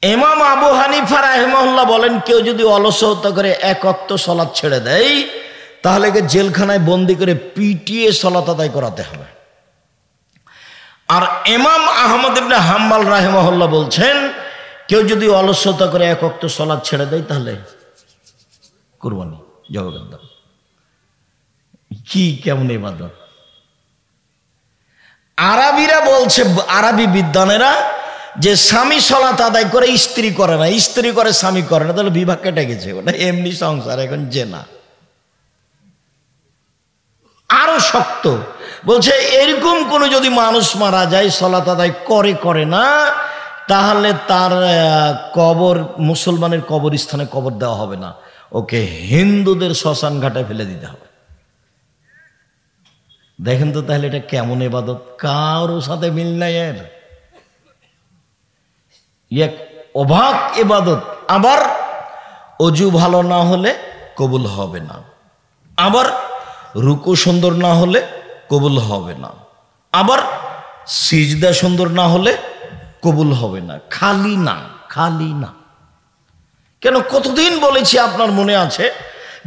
ইমাম আবু হানিফা রাহিমাহুল্লাহ বলেন, কেউ যদি অলসতা করে এক ওয়াক্ত সলাত ছেড়ে দেয় তাহলে জেলখানায় বন্দি করে পিটিয়ে সলাত আদায় করাতে হবে। আর ইমাম আহমদ ইবনে হাম্বল রাহিমাহুল্লাহ বলছেন, কেউ যদি অলসতা করে এক ওয়াক্ত সলাত ছেড়ে দেয় তাহলে কুরবানি জবাব দাও। কি কেমন ইবাদত! আরবিরা বলছে, আরবি বিদ্বানেরা, যে স্বামী সলাত আদায় করে স্ত্রী করে না, স্ত্রী করে স্বামী করে না, তাহলে বিভাগ কেটে গেছে, ওটা এমনি সংসার, এখন জেনা। আরো শক্ত বলছে, এরকম কোনো যদি মানুষ মারা যায় সলাত আদায় করে না, তাহলে তার কবর মুসলমানের কবরস্থানে কবর দেওয়া হবে না, ওকে হিন্দুদের শ্মশান ঘাটে ফেলে দিতে হবে। দেখেন তো তাহলে এটা কেমন ইবাদত, কারোর সাথে মিল নাই এর, এক অবাক ইবাদত। আবার অজু ভালো না হলে কবুল হবে না, আবার রুকু সুন্দর না হলে কবুল হবে না, আবার সিজদা সুন্দর না হলে কবুল হবে না। খালি না। কেন, কতদিন বলেছি, আপনার মনে আছে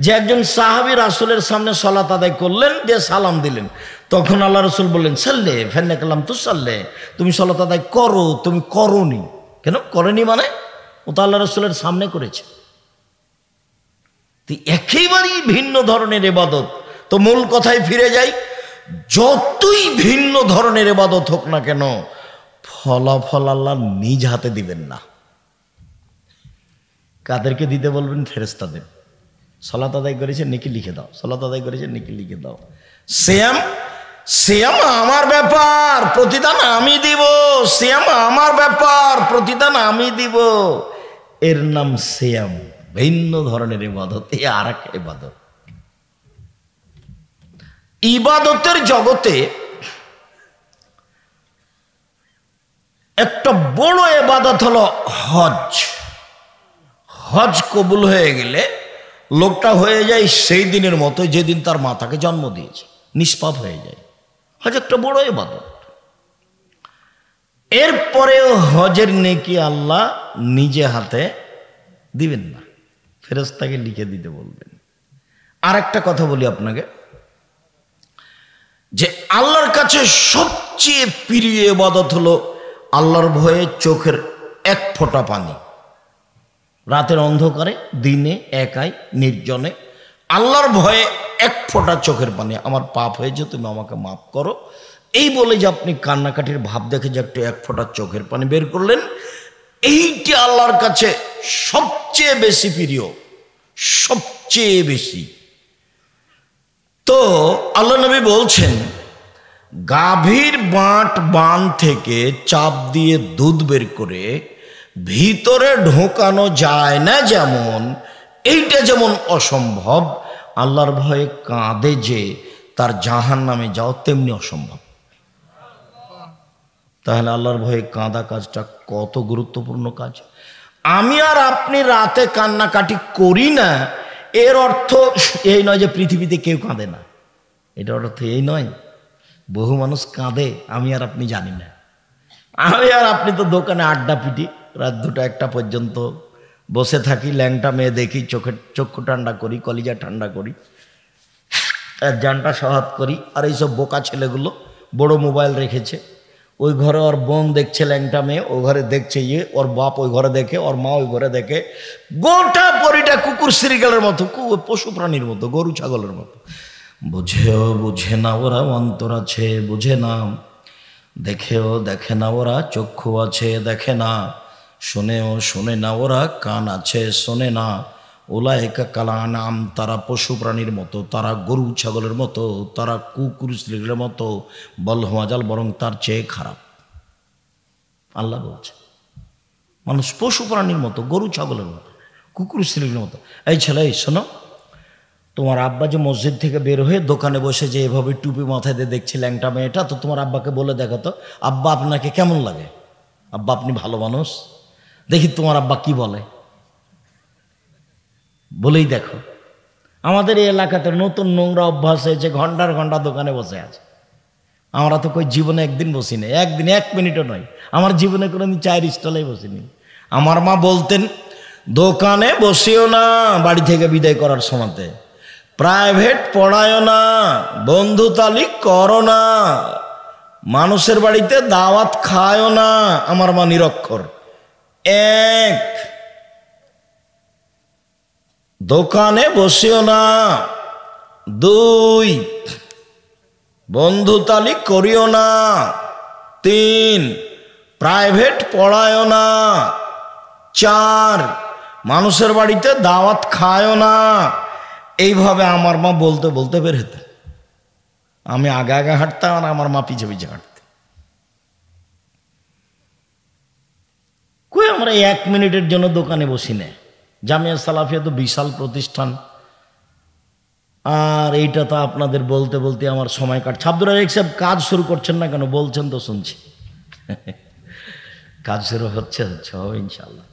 যে একজন সাহাবী রাসূলের সামনে সালাত আদায় করলেন, যে সালাম দিলেন, তখন আল্লাহ রাসূল বললেন, সাল্লে ফান্না কালাম তু সাল্লে, তুমি সালাত আদায় করো, তুমি করোনি কেন? করেনি মানে ও তো আল্লাহ রাসূলের সামনে করেছে। একেবারেই ভিন্ন ধরনের ইবাদত। তো মূল কথায় ফিরে যাই, যতই ভিন্ন ধরনের ইবাদত হোক না কেন, ফলাফল আল্লাহ নিজ হাতে দিবেন না। কাদেরকে দিতে বলবেন? ফেরেশতাদের। সালাত আদায় করেছে নেকি লিখে দাও, সালাত আদায় করেছে নেকি লিখে দাও। সিয়াম আমার ব্যাপার, প্রতিদান আমি দিব। সিয়াম আমার ব্যাপার, প্রতিদান আমি দিব। এর নাম সিয়াম, ভিন্ন ধরনের ইবাদত। এ আর এক ইবাদত। ইবাদতের জগতে একটা বড় ইবাদত হলো হজ। হজ কবুল হয়ে গেলে লোকটা হয়ে যায় সেই দিনের মতো যেদিন তার মাতাকে জন্ম দিয়েছে, নিষ্পাপ হয়ে যায়। হজ একটা বড় ইবাদত। এরপরেও হজের নেকি আল্লাহ নিজে হাতে দিবেন না, ফেরেশতাকে লিখে দিতে বলবেন। আর একটা কথা বলি আপনাকে, যে আল্লাহর কাছে সবচেয়ে প্রিয় ইবাদত হলো আল্লাহর ভয়ে চোখের এক ফোঁটা পানি, রাতের অন্ধকারে, দিনে, একাই, নির্জনে, আল্লাহর ভয়ে এক ফোঁটা চোখের পানি। আমার পাপ হয়েছে, তুমি আমাকে মাফ করো, এই বলে যে আপনি কান্নাকাটির ভাব দেখে যে একটু এক ফোঁটা চোখের পানি বের করলেন, এইটি আল্লাহর কাছে সবচেয়ে বেশি প্রিয়, সবচেয়ে বেশি। তো আল্লাহ নবী বলছেন, গাভীর বান থেকে চাপ দিয়ে দুধ বের করে ভিতরে ঢোকানো যায় না, যেমন এইটা যেমন অসম্ভব, আল্লাহর ভয়ে কাঁদে যে তার জাহান্নামে যাও তেমনি অসম্ভব। তাহলে আল্লাহর ভয়ে কাঁদা কাজটা কত গুরুত্বপূর্ণ কাজ। আমি আর আপনি রাতে কান্নাকাটি করি না, এর অর্থ এই নয় যে পৃথিবীতে কেউ কাঁদে না। এটার অর্থ এই নয়। বহু মানুষ কাঁদে, আমি আর আপনি জানি না। আমি আর আপনি তো দোকানে আড্ডা পিটি, রাত 2টা-1টা পর্যন্ত বসে থাকি, ল্যাংটা মেয়ে দেখি, চক্ষু ঠান্ডা করি, কলিজা ঠান্ডা করি, জানটা সহাত করি। আর এইসব বোকা ছেলেগুলো বড় মোবাইল রেখেছে, ওই ঘরে ওর বোন দেখছে ল্যাংটা মেয়ে, ও ঘরে দেখছে ইয়ে, ওর বাপ ওই ঘরে দেখে, ওর মা ওই ঘরে দেখে, গোটা পরিটা কুকুর শ্রীগালের মতো, পশু প্রাণীর মতো, গরু ছাগলের মতো বুঝেও বুঝে না ওরা, অন্তর আছে বুঝে না, দেখেও দেখে না ওরা, চক্ষু আছে দেখে না, শুনেও শুনে না ওরা, কান আছে শোনে না। উলাইকা কাল আনআম, তারা পশু প্রাণীর মতো, তারা গরু ছাগলের মতো, তারা কুকুর শ্লীলের মতো, বল হুম আযাল, বরং তার চেয়ে খারাপ। আল্লাহ বলছে মানুষ পশু প্রাণীর মতো, গরু ছাগলের মতো, কুকুর শ্লীলের মতো। এই ছেলে, এই শোনো, তোমার আব্বা যে মসজিদ থেকে বের হয়ে দোকানে বসে যে এভাবে টুপি মাথায় দিয়ে দেখছি ল্যাংটা মেয়েটা, তো তোমার আব্বাকে বলে দেখো তো, আব্বা আপনাকে কেমন লাগে? আব্বা আপনি ভালো মানুষ, দেখি তোমার আব্বা কি বলে, বলেই দেখো। আমাদের এই এলাকাতে নতুন নোংরা অভ্যাস হয়েছে, ঘন্টার ঘন্টা দোকানে বসে আছে। আমরা তো কই জীবনে একদিন বসিনি, একদিন 1 মিনিটও নয়, আমার জীবনে কোনোদিন চায়ের স্টলেই বসিনি। আমার মা বলতেন, দোকানে বসিও না বাড়ি থেকে বিদায় করার সময়তে, প্রাইভেট পড়ায়ও না, বন্ধু তালিক করো না, মানুষের বাড়িতে দাওয়াত খায়ও না। আমার মা নিরক্ষর। 1, দোকানে বসিও না। 2, বন্ধু তালিক করিও না। 3, প্রাইভেট পড়ায়ও না। 4, মানুষের বাড়িতে দাওয়াত খায়ও না। এইভাবে আমার মা বলতে বলতে বের হতেন। আমি আগে আগে হাঁটতাম আর আমার মা পিছে পিছে হাঁটতেন। কই আমরা 1 মিনিটের জন্য দোকানে বসি না। জামিয়া সালাফিয়া তো বিশাল প্রতিষ্ঠান, আর এইটা তো আপনাদের বলতে বলতে আমার সময় কাটছে। আব্দুর রাজ্জাক সাহেব কাজ শুরু করছেন না কেন? বলছেন তো শুনছি। কাজ শুরু হচ্ছে হবে ইনশাল্লাহ।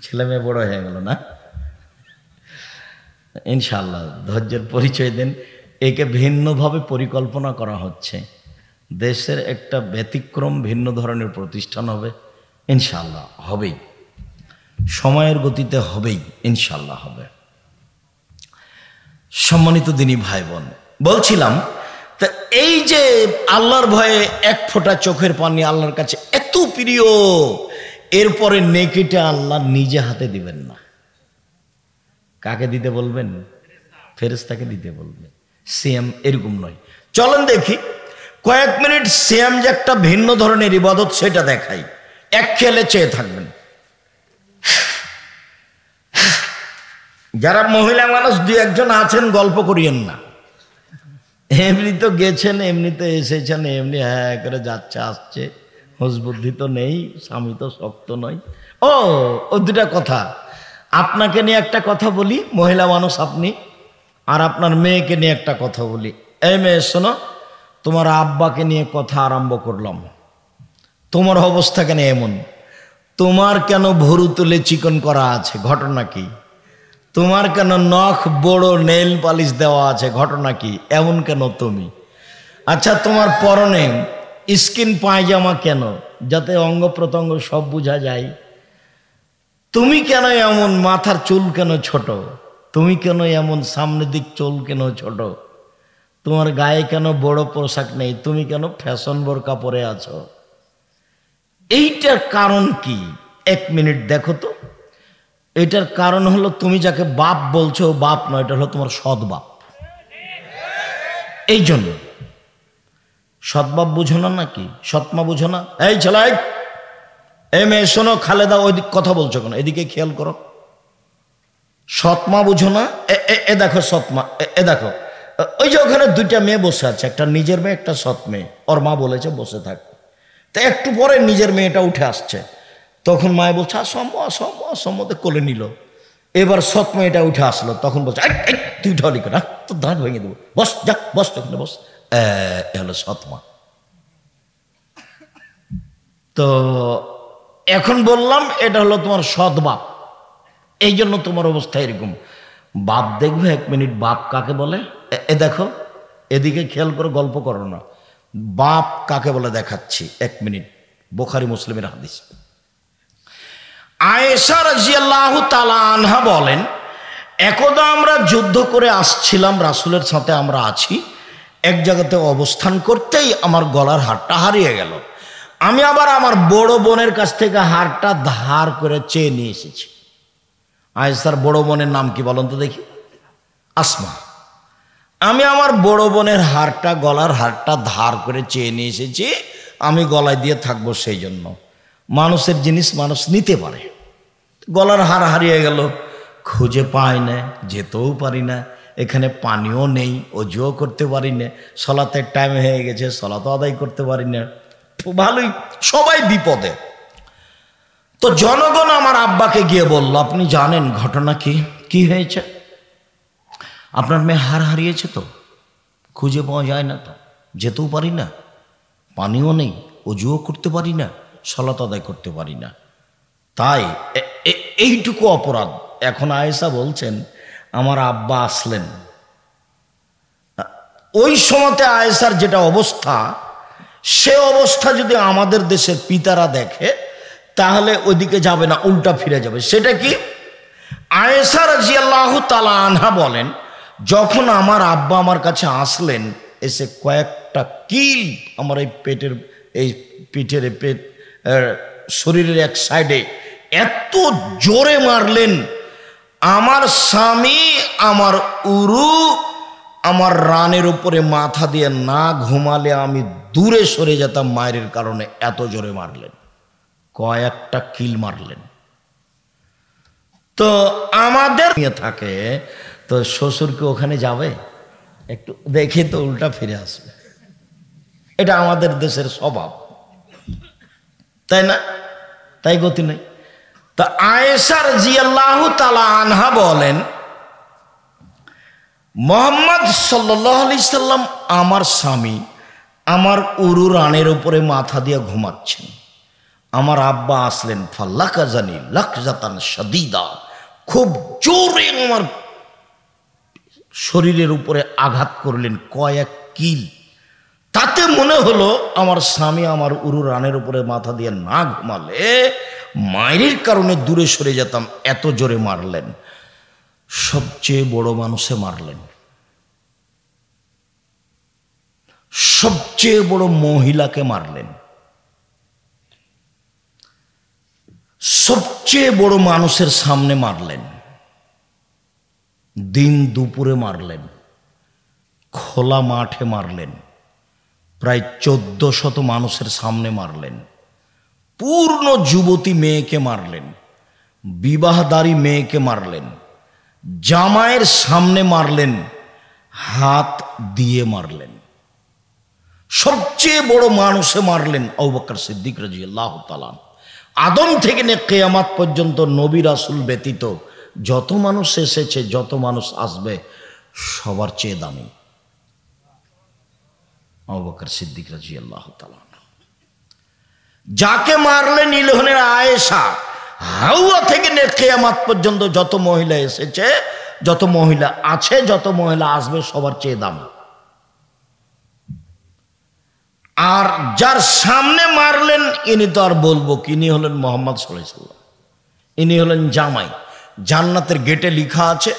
ছেলে মেয়ে বড় হয়ে গেল না, ইনশাল্লাহ ধৈর্যের পরিচয় দেন। একে ভিন্নভাবে পরিকল্পনা করা হচ্ছে, দেশের একটা ব্যতিক্রম ভিন্ন ধরনের প্রতিষ্ঠান হবে ইনশাল্লাহ, হবেই, সময়ের গতিতে হবেই ইনশাল্লাহ হবে। সম্মানিত দিনী ভাই বোন, বলছিলাম তা এই যে আল্লাহর ভয়ে 1 ফোঁটা চোখের পানি আল্লাহর কাছে এত প্রিয়, এরপরে নেকিটা আল্লাহ নিজে হাতে দিবেন না। কাকে দিতে বলবেন? ফেরেশতাকে দিতে বলবেন। সিয়াম এরকম নয়। চলেন দেখি কয়েক মিনিট সিয়াম যে একটা ভিন্ন ধরনের ইবাদত সেটা দেখাই। এক খেলে চেয়ে থাকবেন। যারা মহিলা মানুষ 2-1 জন আছেন গল্প করিয়েন না, এমনি তো গেছেন, এমনি তো এসেছেন, এমনি হ্যাঁ করে যাচ্ছে আসছে, হুঁশ বুদ্ধি তো নেই, স্বামী তো শক্ত নয়। ও 2টা কথা আপনাকে নিয়ে একটা কথা বলি, মহিলা মানুষ আপনি, আর আপনার মেয়েকে নিয়ে একটা কথা বলি। এই মেয়ে শোনো, তোমার আব্বাকে নিয়ে কথা আরম্ভ করলাম। তোমার অবস্থা কেন এমন? তোমার কেন ভুরু তুলে চিকন করা আছে? ঘটনা কি? তোমার কেন নখ বড় নেল পালিশ দেওয়া আছে? ঘটনা কি? এমন কেন তুমি? আচ্ছা, তোমার পরনে স্কিন পায়জামা কেন? যাতে অঙ্গ প্রত্যঙ্গ সব বোঝা যায়। তুমি কেন এমন? মাথার চুল কেন ছোট? তুমি কেন এমন? সামনের দিক চুল কেন ছোট? তোমার গায়ে কেন বড় পোশাক নেই? তুমি কেন ফ্যাশন বোরকা পরে আছো? এইটার কারণ কি? 1 মিনিট দেখো তো। এটার কারণ হলো তুমি যাকে বাপ বলছো বাপ নয়, এটা হলো তোমার সৎ বাপ। এই জন্য সৎ বাপ বুঝো না নাকি? সৎমা বুঝো না? এই ছেলে, এই মেয়ে শোনো, খালেদা ওইদিক কথা বলছো কেন? এদিকে খেয়াল করো। সৎমা বুঝো না? এ দেখো সৎমা, এ দেখো ওই যে ওখানে 2টা মেয়ে বসে আছে, একটা নিজের মেয়ে, একটা সৎ মেয়ে। ওর মা বলেছে বসে থাক। তো একটু পরে নিজের মেয়েটা উঠে আসছে, তখন মায়ে বলছে অসম্মতে কোলে নিল। এবার সৎ মেয়েটা উঠে আসলো, তখন বলছে তুই ঢলি কেন? তোর দাঁত ভেঙে দেবো, বস যা, বস ওখানে বস। এ হলো সৎমা। তো এখন বললাম এটা হলো তোমার সৎ বাপ, এই জন্য তোমার অবস্থা এরকম। বাপ দেখবে 1 মিনিট, বাপ কাকে বলে? এ দেখো, এদিকে খেয়াল করে, গল্প করো না। বাপ কাকে বলে দেখাচ্ছি, 1 মিনিট। বুখারী মুসলিমের হাদিস। আয়েশা রাদিয়াল্লাহু তাআলা আনহা বলেন, একদা আমরা যুদ্ধ করে আসছিলাম, রাসূলের সাথে আমরা আছি, এক জায়গাতে অবস্থান করতেই আমার গলার হারটা হারিয়ে গেল। আমি আবার আমার বড় বোনের কাছ থেকে হারটা ধার করে চেয়ে নিয়ে এসেছি। আয়েশার বড় বোনের নাম কি বলেন তো দেখি? আসমা, আমি আমার বড় বোনের হারটা, গলার হারটা ধার করে চেয়ে নিয়ে এসেছি, আমি গলায় দিয়ে থাকবো, সেই জন্য। মানুষের জিনিস মানুষ নিতে পারে। গলার হার হারিয়ে গেল, খুঁজে পাই না, যেতেও পারি না, এখানে পানিও নেই, অজুও করতে পারি না, সলাতের টাইম হয়ে গেছে, সলাতও আদায় করতে পারি না, ভালোই, সবাই বিপদে। তো জনগণ আমার আব্বাকে গিয়ে বলল, আপনি জানেন ঘটনা কি? কি হয়েছে? আপনার মেয়ে হার হারিয়েছে, তো খুঁজে পাওয়া যায় না, তো যেতেও পারি না, পানিও নেই, অজুও করতে পারি না, সলাত আদায় করতে পারি না, তাই এইটুকু অপরাধ। এখন আয়েশা বলছেন আমার আব্বা আসলেন, ওই সময়তে আয়েশার যেটা অবস্থা, সে অবস্থা যদি আমাদের দেশের পিতারা দেখে তাহলে ওইদিকে যাবে না, উল্টা ফিরে যাবে। সেটা কি? আয়েশা রাদিয়াল্লাহু তাআলা আনহা বলেন, যখন আমার আব্বা আমার কাছে আসলেন, এসে কয়েকটা কিল আমার এই পেটের, এই পিঠের, পেট, শরীরের এক সাইডে এত জোরে মারলেন, আমার স্বামী আমার উরু আমার রানের উপরে মাথা দিয়ে না ঘুমালে আমি দূরে সরে যেতাম মায়ের কারণে, এত জোরে মারলেন, কয়েকটা কিল মারলেন। তো আমাদের থাকে, তো শ্বশুরকে ওখানে যাবে, একটু দেখে তো উল্টা ফিরে আসবে, এটা আমাদের দেশের স্বভাব, তাই না? তাই গতি নেই। তা আয়েশা রাদিয়াল্লাহু তাআলা আনহা বলেন, মুহাম্মদ সাল্লাল্লাহু আলাইহি সাল্লাম আমার স্বামী আমার উরু রানের উপরে মাথা দিয়ে ঘুমাচ্ছেন, আমার আব্বা আসলেন, ফাল্লাকাজানি লাকজাতান শাদীদা, খুব জোরে আমার শরীরের উপরে আঘাত করলেন, কয়েক কিল। তাতে মনে হলো আমার স্বামী আমার উরু রানের উপরে মাথা দিয়ে না ঘুমালে মায়ের কারণে দূরে সরে যেতাম, এত জোরে মারলেন। সবচেয়ে বড় মানুষে মারলেন, সবচেয়ে বড় মহিলাকে মারলেন, সবচেয়ে বড় মানুষের সামনে মারলেন, দিন দুপুরে মারলেন, খোলা মাঠে মারলেন, প্রায় 1400 মানুষের সামনে মারলেন, পূর্ণ যুবতী মেয়েকে মারলেন, বিবাহদারী মেয়েকে মারলেন, জামাইয়ের সামনে মারলেন, হাত দিয়ে মারলেন, সবচেয়ে বড় মানুষে মারলেন আবু বকর সিদ্দিক রাদিয়াল্লাহু তাআলা। আদম থেকে নিয়ে কিয়ামত পর্যন্ত নবী রাসূল ব্যতীত যত মানুষ এসেছে, যত মানুষ আসবে, সবার চেয়ে দামি আবু বকর সিদ্দিক রাদিয়াল্লাহু তাআলা। যাকে মারলেন ইলহনের আয়েশা, হাওয়া থেকে নিয়ে কিয়ামত পর্যন্ত যত মহিলা এসেছে, যত মহিলা আছে, যত মহিলা আসবে, সবার চেয়ে দামি। আর যার সামনে মারলেন ইনি তো আর বলবো কি, ইনি হলেন মুহাম্মদ সাল্লাল্লাহু আলাইহি সাল্লাম, ইনি হলেন জামাই। জান্নাতের গেটে লেখা আছে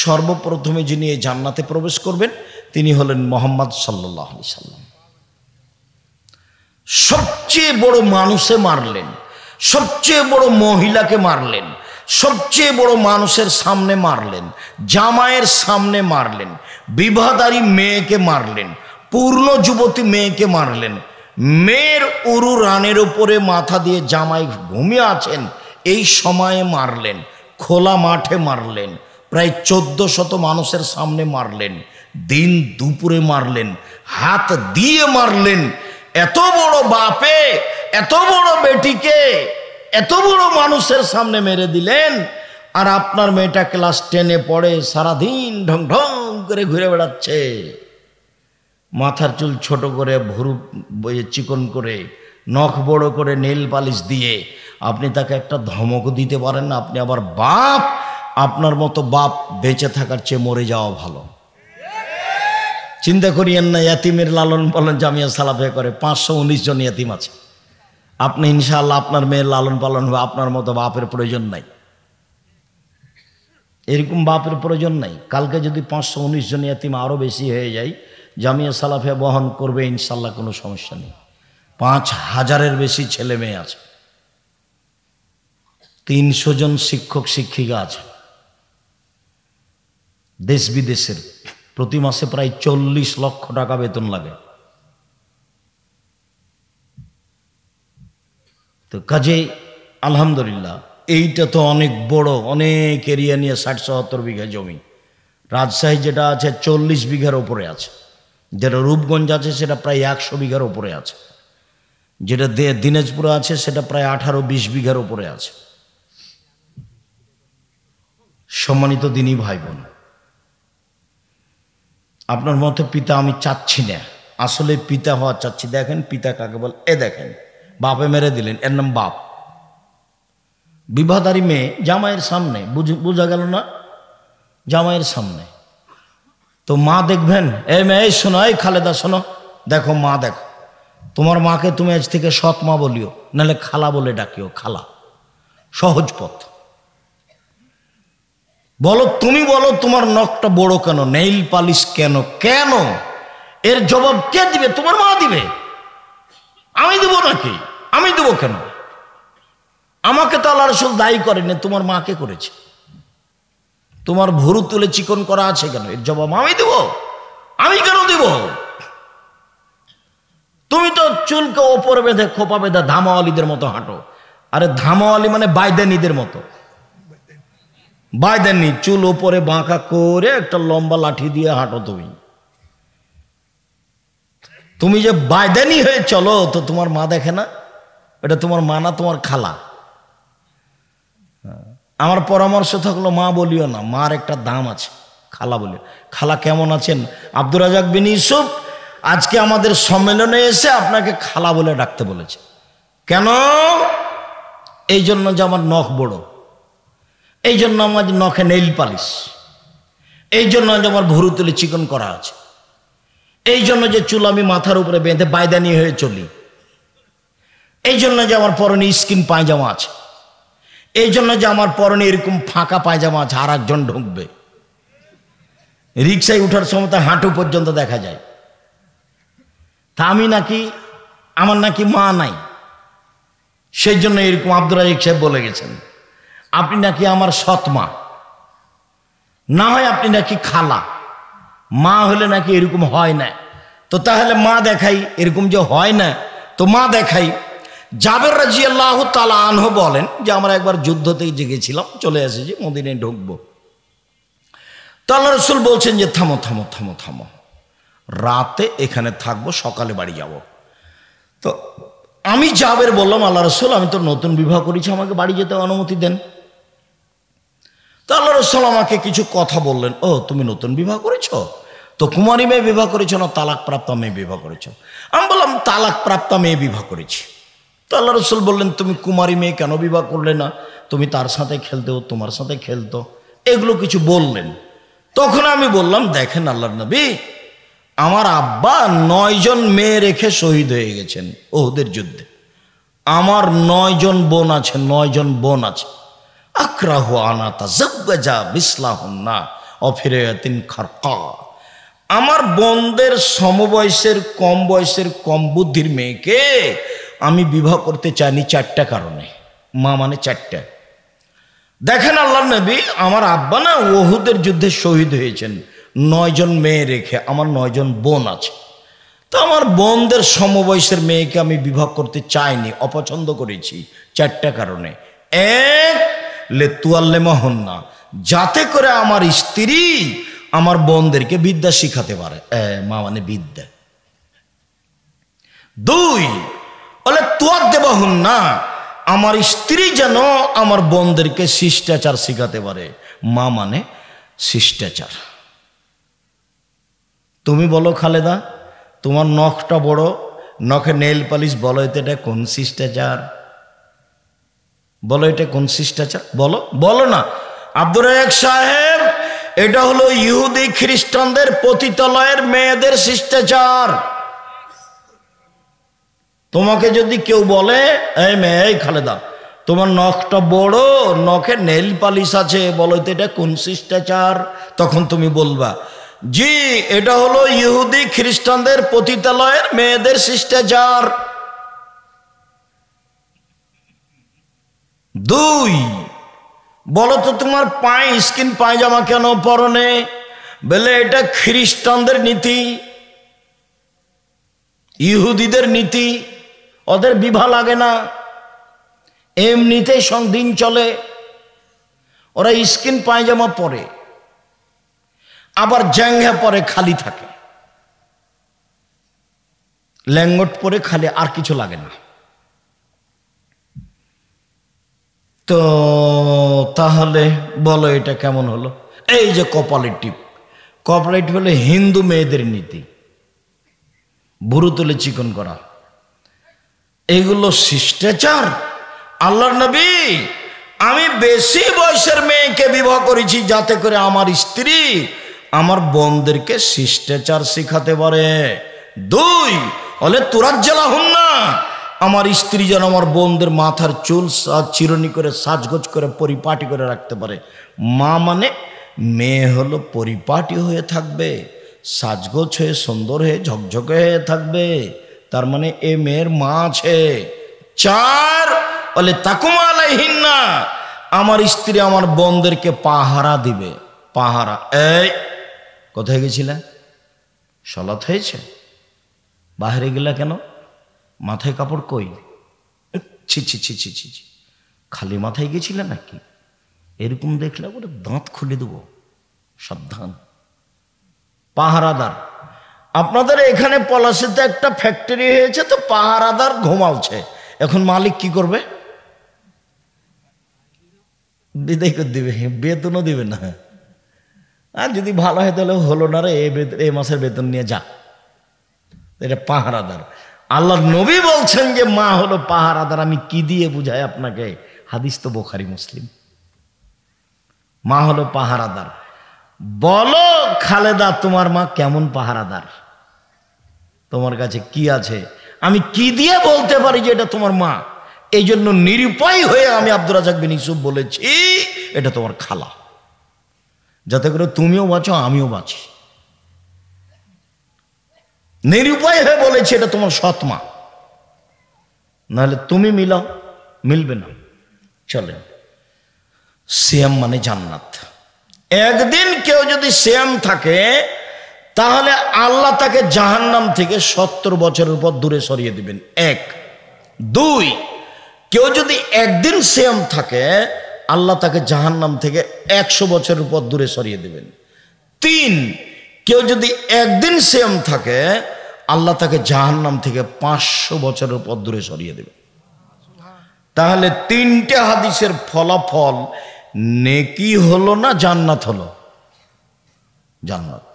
সর্বপ্রথমে যিনি এই জান্নাতে প্রবেশ করবেন তিনি হলেন মুহাম্মদ সাল্লাল্লাহু আলাইহি সাল্লাম। সবচেয়ে বড় মানুষে মারলেন, সবচেয়ে বড় মহিলাকে মারলেন, সবচেয়ে বড় মানুষের সামনে মারলেন, জামাইয়ের সামনে মারলেন, বিবাহদারী মেয়েকে মারলেন, পূর্ণ যুবতী মেয়েকে মারলেন, মেয়ের উরু রানের উপরে মাথা দিয়ে জামাই ঘুমিয়ে আছেন এই সময়ে মারলেন, খোলা মাঠে মারলেন, প্রায় 1400 মানুষের সামনে মারলেন, দিন দুপুরে মারলেন, হাত দিয়ে মারলেন। এত বড় বাপে এত বড় বেটিকে এত বড় মানুষের সামনে মেরে দিলেন, আর আপনার মেয়েটা ক্লাস 10-এ পড়ে, সারাদিন ঢং ঢং করে ঘুরে বেড়াচ্ছে, মাথার চুল ছোট করে, ভুরু চিকন করে, নখ বড় করে, নেল পালিশ দিয়ে। আপনি তাকে একটা ধমক দিতে পারেন না? আপনি আবার বাপ, আপনার মতো বাপ বেঁচে থাকার চেয়ে মরে যাওয়া ভালো। চিন্তা করিয়েন না, ইয়াতিমের লালন পালন জামিয়া সালাফে করে, 519 জন ইয়াতিম আছে। আপনি ইনশাআল্লাহ আপনার মেয়ের লালন পালন হবে, আপনার মতো বাপের প্রয়োজন নাই, এরকম বাপের প্রয়োজন নাই। কালকে যদি 519 জন ইয়াতিম আরও বেশি হয়ে যায়, জামিয়া সালাফে বহন করবে ইনশাআল্লাহ, কোনো সমস্যা নেই। 5000-এর বেশি ছেলে মেয়ে আছে, 300 জন শিক্ষক শিক্ষিকা আছে, দেশ বিদেশের, প্রতি মাসে প্রায় 40 লক্ষ টাকা বেতন লাগে। তো কাজেই আলহামদুলিল্লাহ এইটা তো অনেক বড়, অনেক এরিয়া নিয়ে 60-70 বিঘা জমি। রাজশাহী যেটা আছে 40 বিঘার ওপরে আছে, যেটা রূপগঞ্জ আছে সেটা প্রায় 100 বিঘার ওপরে আছে, যেটা দিনাজপুরে আছে সেটা প্রায় 18-20 বিঘার ওপরে আছে। সম্মানিত দিনী ভাই বোন, আপনার মতো পিতা আমি চাচ্ছি না, আসলে পিতা হওয়া চাচ্ছি। দেখেন পিতা কাকে বল, এ দেখেন বাপে মেরে দিলেন, এর নাম বাপ। বিবাহদারী মেয়ে জামাইয়ের সামনে, বোঝা গেল না, জামাইয়ের সামনে। তো মা দেখবেন, এই মেয়ে শোনো, এই খালেদা শোনো, দেখো মা দেখো, তোমার মাকে তুমি আজ থেকে সৎ মা বলিও, নাহলে খালা বলে ডাকিও, খালা, সহজ পথ। বলো, তুমি বলো তোমার নখটা বড় কেন, নেইল পালিশ কেন, কেন? এর জবাব কে দিবে? তোমার মা দিবে। আমি দেবো নাকি? আমি দেবো কেন? আমাকে তো আল্লাহ রাসূল দায়ী করেনি, তোমার মাকে করেছে। তোমার ভুরু তুলে চিকন করা আছে কেন, এর জবাব আমি দেব। আমি কেন দেব? তুমি তো চুলকে ওপরে বেঁধে, খোপা বেঁধে ধামাওয়ালিদের মতো হাঁটো। আরে ধামাওয়ালি মানে বাইদানিদের মতো। বাইদানি, চুল ওপরে বাঁকা করে একটা লম্বা লাঠি দিয়ে হাঁটো। তুমি যে বাইদানি হয়ে চলো, তো তোমার মা দেখে না? এটা তোমার মা না, তোমার খালা। আমার পরামর্শ থাকলো মা বলিও না, মার একটা দাম আছে, খালা বলিও। খালা কেমন আছেন? আব্দুর রাজাক বিন ইউসুফ আজকে আমাদের সম্মেলনে এসে আপনাকে খালা বলে ডাকতে বলেছে। কেন? এই জন্য যে আমার নখ বড়, এই জন্য আমার নখে নেইল পালিশ, এই জন্য যে আমার ভুরু তুলে চিকন করা আছে, এই জন্য যে চুল আমি মাথার উপরে বেঁধে বাইদানি হয়ে চলি, এই জন্য যে আমার পরনে স্কিন পায়জামা আছে, এই জন্য যে আমার পরনে এরকম ফাঁকা পায়জামা আছে, আর একজন ঢুকবে। রিক্সায় উঠার সময় তো হাঁটু পর্যন্ত দেখা যায়। তা আমি নাকি, আমার নাকি মা নাই, সেই জন্য এরকম আব্দুর রাজাক সাহেব বলে গেছেন আপনি নাকি আমার সৎ মা, না হয় আপনি নাকি খালা। মা হলে নাকি এরকম হয় না। তো তাহলে মা দেখাই, এরকম যে হয় না তো মা দেখাই। জাবের রাদিয়াল্লাহু তাআলা আনহু বলেন যে আমরা একবার যুদ্ধতেই জেগেছিলাম, চলে এসেছি, মদিনায় ঢুকবো। তো আল্লাহ রাসূল বলছেন যে থামো থামো থামো থামো, রাতে এখানে থাকবো, সকালে বাড়ি যাব। তো আমি জাবের বললাম, আল্লাহ রাসূল আমি তো নতুন বিবাহ করেছি, আমাকে বাড়ি যেতে অনুমতি দেন। তো আল্লাহ রাসূল আমাকে কিছু কথা বললেন। ও তুমি নতুন বিবাহ করেছো? তো কুমারী মেয়ে বিবাহ করেছো না তালাক প্রাপ্ত মেয়ে বিবাহ করেছো? আমি বললাম তালাক প্রাপ্ত মেয়ে বিবাহ করেছি। তো আল্লাহ রাসূল বললেন তুমি কুমারী মেয়ে কেন বিবাহ করলে না? তুমি তার সাথে খেলতে, ও তোমার সাথে খেলতো, এগুলো কিছু বললেন। তখন আমি বললাম দেখেন আল্লাহর নবী, আমার আব্বা 9 জন মেয়ে রেখে শহীদ হয়ে গেছেন ওহুদের যুদ্ধে। আমার 9 জন বোন আছে, 9 জন বোন আছে। আক্রাহু আনা তাযাওয়াজা বিসলাহুন্না অফিরায়াতিন খারকা। আমার বোনদের সমবয়সের, কম বয়সের, কম বুদ্ধির মেয়েকে আমি বিবাহ করতে চাইনি 4টা কারণে। মা মানে 4টা। দেখেন আল্লাহর নবী, আমার আব্বা না ওহুদের যুদ্ধে শহীদ হয়েছেন 9 জন মেয়ে রেখে, আমার 9 জন বোন আছে। তো আমার বোনদের সমবয়সের মেয়েকে আমি বিবাহ করতে চাইনি, অপছন্দ করেছি 4টা কারণে। এক, লেতুয়াল্লেমাহুন্না, যাতে করে আমার স্ত্রী আমার বোনদেরকে বিদ্যা শিখাতে পারে। মা মানে বিদ্যা। 2, বলে তুয়াদ্দেবাহুন্না, আমার স্ত্রী যেন আমার বোনদেরকে শিষ্টাচার শিখাতে পারে। মা মানে শিষ্টাচার। তুমি বলো খালেদা, তোমার নখটা বড়, নখে নেইল পালিশ, বলো এটা কোন শিষ্টাচার? বলো এটা কোন শিষ্টাচার? বলো, বলো না। আব্দুর রাজাক সাহেব, এটা হলো ইহুদি খ্রিস্টানদের পতিতালয়ের মেয়েদের শিষ্টাচার। তোমাকে যদি কেউ বলে এই মেয়ে, এই খালেদা, তোমার নখটা বড়, নখে নেইল পালিশ আছে, বলো তো এটা কোন শিষ্টাচার? তখন তুমি বলবা জি, এটা হলো ইহুদি খ্রিস্টানদের পতিতালয়ের মেয়েদের শিষ্টাচার। 2, বলো তো তোমার পায়ে স্কিন পায়জামা কেন পরনে? বলে এটা খ্রিস্টানদের নীতি, ইহুদিদের নীতি, ওদের বিভা লাগে না, এমনিতেই দিন চলে। ওরা স্কিন পায়জামা পরে, আবার জ্যাঙ্ঘা পরে, খালি থাকে, ল্যাঙ্গট পরে খালি, আর কিছু লাগে না। তো তাহলে বলো এটা কেমন হলো? এই যে কপালের টিপ, কপালের টিপ হলো হিন্দু মেয়েদের নীতি, ভুরু তুলে চিকন করা, এগুলো শিষ্টাচার। আল্লাহর নবী, আমি বেশি বয়সের মেয়েকে বিবাহ করেছি যাতে করে আমার স্ত্রী আমার বোনদেরকে শিষ্টাচার শিখাতে পারে। 2 হলে তুরাজ্জালা হুন না, আমার স্ত্রী যেন আমার বোনদের মাথার চুল চিরুনি করে সাজগোজ করে পরিপাটি করে রাখতে পারে। মা মানে মেয়ে হলো পরিপাটি হয়ে থাকবে, সাজগোজ হয়ে সুন্দর হয়ে ঝকঝকে হয়ে থাকবে, তার মানে এ মেয়ের মা আছে। 4 বলে তাকুমা আলাইহিন্না, আমার স্ত্রী আমার বোনদেরকে পাহারা দিবে। পাহারা, এই কোথায় গেছিলে? সলাৎ হয়েছে? বাহিরে গেলা কেন? মাথায় কাপড় কই? ছি ছি ছি ছি ছি, খালি মাথায় গেছিলে নাকি? এরকম দেখলে ওটা দাঁত খুলে দেবো, সাবধান। পাহারাদার, আপনাদের এখানে পলাশিতে একটা ফ্যাক্টরি হয়েছে, তো পাহারাদার ঘুমাচ্ছে, এখন মালিক কি করবে? বিদায় করে দিবে, বেতনও দিবে না। আর যদি ভালো হয় তাহলে হলো না রে, এই মাসের বেতন নিয়ে যা। এটা পাহারাদার। আল্লাহ নবী বলছেন যে মা হলো পাহারাদার। আমি কি দিয়ে বুঝাই আপনাকে? হাদিস তো বুখারী মুসলিম। মা হলো পাহারাদার। বলো খালেদা, তোমার মা কেমন পাহারাদার? তোমার কাছে কি আছে? আমি কি দিয়ে বলতে পারি যে এটা তোমার মা? এই জন্য নিরুপায় হয়ে আমি আব্দুর রাজ্জাক বিন ইউসুফ বলেছি এটা তোমার খালা, যাতে করে তুমিও বাঁচো আমিও বাঁচি। নিরুপায় হয়ে বলেছি এটা তোমার সৎ মা, নাহলে তুমি মিলাও, মিলবে না। চলেন, সিয়াম মানে জান্নাত। একদিন কেউ যদি সিয়াম থাকে তাহলে আল্লাহ তাকে জাহান্নাম থেকে 70 বছরের উপর দূরে সরিয়ে দিবেন। 1 2 কেউ যদি একদিন সিয়াম থাকে আল্লাহ তাকে জাহান্নাম থেকে 100 বছরের উপর দূরে সরিয়ে দিবেন। 3 কেউ যদি একদিন সিয়াম থাকে আল্লাহ তাকে জাহান্নাম থেকে 500 বছরের উপর দূরে সরিয়ে দেবে। তাহলে 3টে হাদিসের ফলাফল নেকি হলো না জান্নাত হলো? জান্নাত।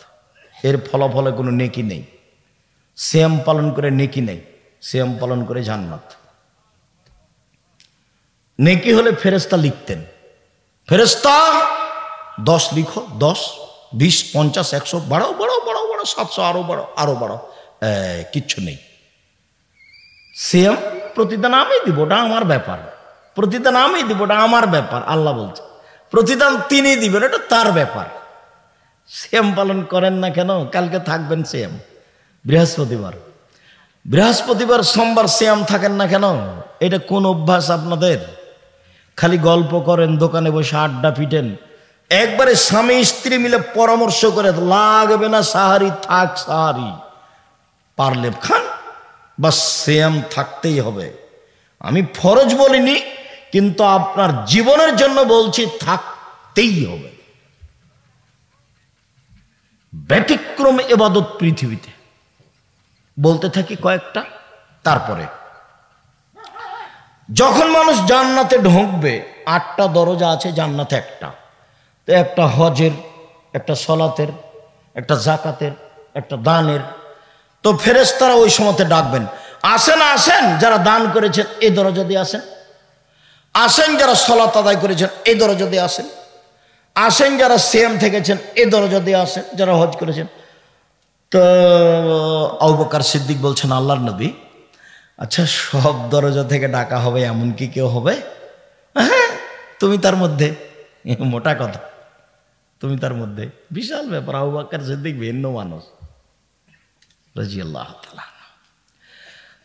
এর ফলাফলে কোনো নেকি নেই। সিয়াম পালন করে নেকি নেই, সিয়াম পালন করে জান্নাত। নেকি হলে ফেরেশতা লিখতেন, ফেরেশতা 10 লিখো, 10 20 50 100 বাড়াও বাড়াও বাড়াও বাড়াও, 700 আরো বাড়াও আরো বাড়াও, কিচ্ছু নেই। সিয়াম প্রতিদান আমি দিব, ওটা আমার ব্যাপার। প্রতিদান আমি দিব, ওটা আমার ব্যাপার। আল্লাহ বলছে প্রতিদান তিনি দিবেন, এটা তার ব্যাপার। সিয়াম পালন করেন না কেন? কালকে থাকবেন সিয়াম, বৃহস্পতিবার, বৃহস্পতিবার সোমবার সিয়াম থাকেন না কেন? এটা কোন অভ্যাস আপনাদের? খালি গল্প করেন, দোকানে বসে আড্ডা পিটেন। একবারে স্বামী স্ত্রী মিলে পরামর্শ করে, লাগবে না সাহারি, থাক সাহারি, পারলে খান, বা সিয়াম থাকতেই হবে। আমি ফরজ বলিনি, কিন্তু আপনার জীবনের জন্য বলছি থাকতেই হবে। ব্যতিক্রম ইবাদত পৃথিবীতে বলতে থাকি কয়েকটা। তারপরে যখন মানুষ জান্নাতে ঢুকবে, 8টা দরজা আছে জান্নাতে। তো একটা হজের, একটা সলাতের, একটা জাকাতের, একটা দানের। তো ফেরেশতারা ওই সময়তে ডাকবেন, আসেন আসেন যারা দান করেছেন এই দরজা দিয়ে আসেন, আসেন যারা সলাত আদায় করেছেন এই দরজা দিয়ে আসেন, আসেন যারা সিয়াম থেকেছেন এই দরজা দিয়ে আসেন, যারা হজ করেছেন। তো আবু বকর সিদ্দিক বলছেন, আল্লাহর নবী, আচ্ছা সব দরজা থেকে ডাকা হবে এমন কি কেউ হবে? হ্যাঁ, তুমি তার মধ্যে। মোটা কথা, তুমি তার মধ্যে। বিশাল ব্যাপার। আবু বকর সিদ্দিক ভিন্ন মানুষ রাদিয়াল্লাহু তাআলা।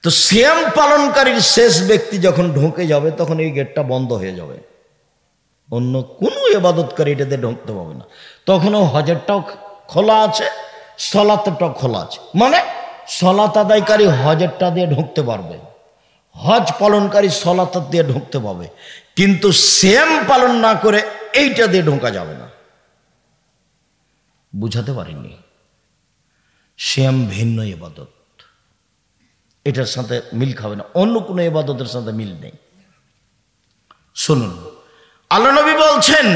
তো সিয়াম পালনকারীর শেষ ব্যক্তি যখন ঢুকে যাবে তখন এই গেটটা বন্ধ হয়ে যাবে, অন্য কোনো ইবাদতকারী এটাতে ঢুকতে পারবে না। তখনও হজেরটাও খোলা আছে, সলাতেরটাও খোলা আছে। মানে সলাত আদায়কারী হজেরটা দিয়ে ঢুকতে পারবে, হজ পালনকারী সলাত দিয়ে ঢুকতে পারবে, কিন্তু সিয়াম পালন না করে এইটা দিয়ে ঢোকা যাবে না। বুঝাতে পারিনি? সিয়াম ভিন্ন ইবাদত, এটার সাথে মিল খাবে না, অন্য কোনো ইবাদতের সাথে মিল নেই। শুনুন, আল্লাহ নবী বলছেন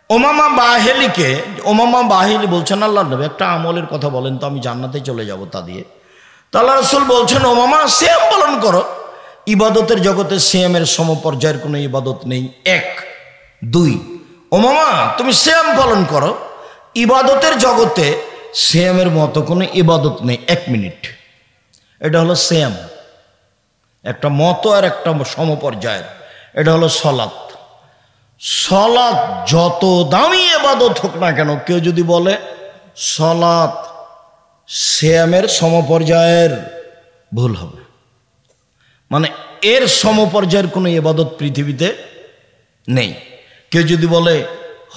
ওমামা বাহিলিকে, ওমামা বাহিলি বলছেন আল্লাহ নবী একটা আমলের কথা বলেন তো আমি জান্নাতে চলে যাব তা দিয়ে। তো আল্লাহ রাসূল বলছেন ওমামা সিয়াম পালন করো। ইবাদতের জগতে সিয়ামের সমপর্যায়ের কোনো ইবাদত নেই, এক। দুই, ওমামা তুমি সিয়াম পালন করো, ইবাদতের জগতে সিয়ামের মতো কোনো ইবাদত নেই। এক মিনিট, এটা হলো সিয়াম, একটা মতো আর একটা সমপর্যায়ের। এটা হলো সলাত। সলাত যত দামি ইবাদত হোক না কেন, কেউ যদি বলে সলাত সিয়ামের সমপর্যায়ের, ভুল হবে। মানে এর সমপর্যায়ের কোনো ইবাদত পৃথিবীতে নেই। কেউ যদি বলে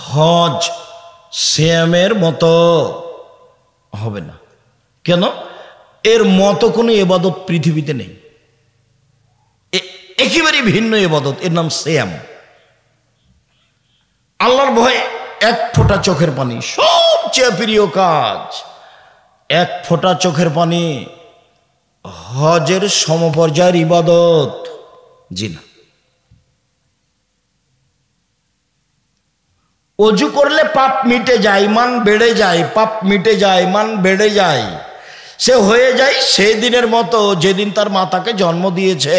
হজ সিয়ামের মতো, হবে না। কেন? এর মতো কোনো ইবাদত পৃথিবীতে নেই, একেবারে ভিন্ন ইবাদত, এর নাম সিয়াম। আল্লাহর ভয়ে এক ফোঁটা চোখের পানি, সবচেয়ে প্রিয় কাজ। এক ফোঁটা চোখের পানি হজের সমপর্যায়ের ইবাদত? জি না। অজু করলে পাপ মিটে যায়, মান বেড়ে যায়, পাপ মিটে যায়, মান বেড়ে যায়, সে হয়ে যায় সেই দিনের মতো যেদিন তার মাতাকে জন্ম দিয়েছে,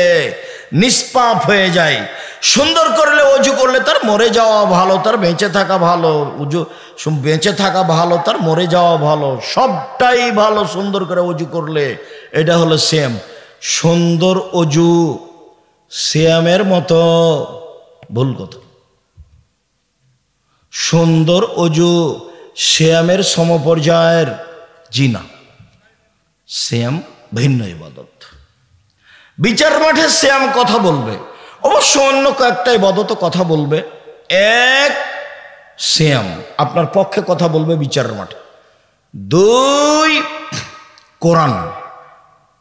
নিষ্পাপ হয়ে যায়। সুন্দর করলে অজু করলে তার মরে যাওয়া ভালো, তার বেঁচে থাকা ভালো, বেঁচে থাকা ভালো, তার মরে যাওয়া ভালো, সবটাই ভালো সুন্দর করে অজু করলে। এটা হলো সিয়াম। সুন্দর অজু সিয়ামের মতো? ভুল কথা। সুন্দর অজু সিয়ামের সমপর্যায়ের? জি না, সিয়াম ভিন্ন ইবাদত। বিচার মাঠে সিয়াম কথা বলবে, অবশ্য অন্য কয়েকটা ইবাদত কথা বলবে। এক, সিয়াম আপনার পক্ষে কথা বলবে বিচারের মাঠে। দুই, কোরআন,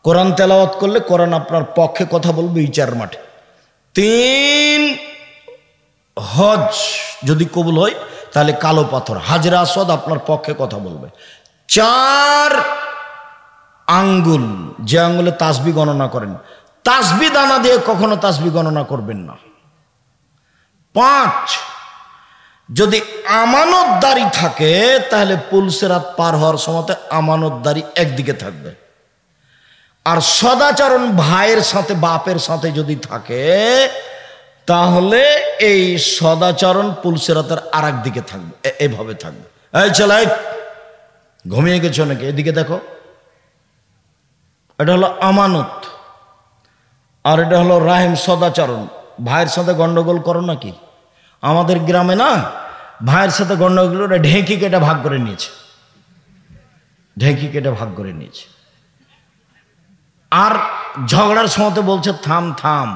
কোরআন তেলাওয়াত করলে কোরআন আপনার পক্ষে কথা বলবে বিচারের মাঠে। তিন, হজ যদি কবুল হয় তাহলে কালো পাথর হাজরে আসওয়াদ আপনার পক্ষে কথা বলবে। চার, আঙ্গুল, যে আঙ্গুলে তাসবিহ গণনা করেন, তাসবিহ দানা দিয়ে কখনো তাসবিহ গণনা করবেন না। পাঁচ, যদি আমানতদারি থাকে তাহলে পুলসেরাত পার হওয়ার সময় আমানতদারি একদিকে থাকবে। আর সদাচরণ ভাইয়ের সাথে বাপের সাথে যদি থাকে তাহলে এই সদাচরণ পুলসেরাতের আর এক দিকে থাকবে, এভাবে থাকবে। এই ছেলে ঘুমিয়ে গেছো নাকি? এদিকে দেখো, এটা হলো আমানত, আর এটা হলো রাহিম সদাচরণ। ভাইয়ের সাথে গন্ডগোল করো নাকি? আমাদের গ্রামে না ভাইয়ের সাথে গন্ডগোল করে ঢেঁকি কেটে ভাগ করে নিয়েছে, ঢেঁকি কেটে ভাগ করে নিয়েছে। আর ঝগড়ার সময় বলছে থাম থাম,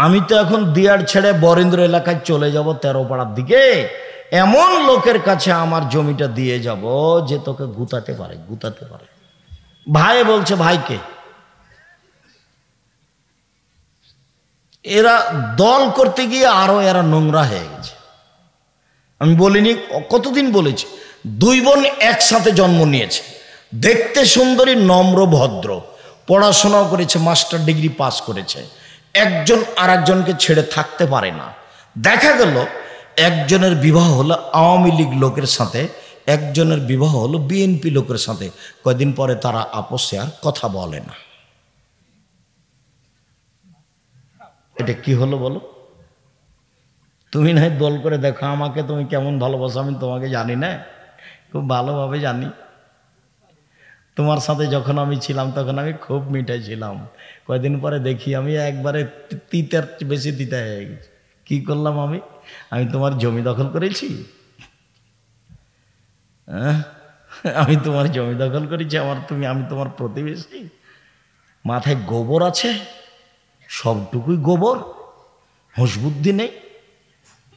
আমি তো এখন দিয়ার ছেড়ে বরেন্দ্র এলাকায় চলে যাব 13 পাড়ার দিকে, এমন লোকের কাছে আমার জমিটা দিয়ে যাব যে তোকে গুতাতে পারে, গুতাতে পারে। ভাই বলছে ভাইকে, এরা দল করতে গিয়ে আরো এরা নোংরা হয়ে গেছে। আমি বলিনি, কতদিন বলেছি, দুই বোন একসাথে জন্ম নিয়েছে, দেখতে সুন্দরী, নম্র ভদ্র, পড়াশোনাও করেছে, মাস্টার ডিগ্রি পাস করেছে। একজন আর একজনকে ছেড়ে থাকতে পারে না। দেখা গেল একজনের বিবাহ হলো আওয়ামী লীগ লোকের সাথে, একজনের বিবাহ হলো বিএনপি লোকের সাথে। কয়দিন পরে তারা আপসে আর কথা বলে না। এটা কি হলো বলো? তুমি না দল করে দেখো আমাকে, তুমি কেমন ভালোবাসো আমি তোমাকে জানি না, খুব ভালোভাবে জানি। তোমার সাথে যখন আমি ছিলাম তখন আমি খুব মিঠাই ছিলাম, কয়েকদিন পরে দেখি আমি একবারে তিতার বেশি তিতা হয়ে গেছি। কি করলাম আমি? আমি তোমার জমি দখল করেছি? আমি তোমার জমি দখল করেছি? আমি তোমার প্রতিবেশী? মাথায় গোবর আছে, সবটুকুই গোবর, হুঁশ বুদ্ধি নেই।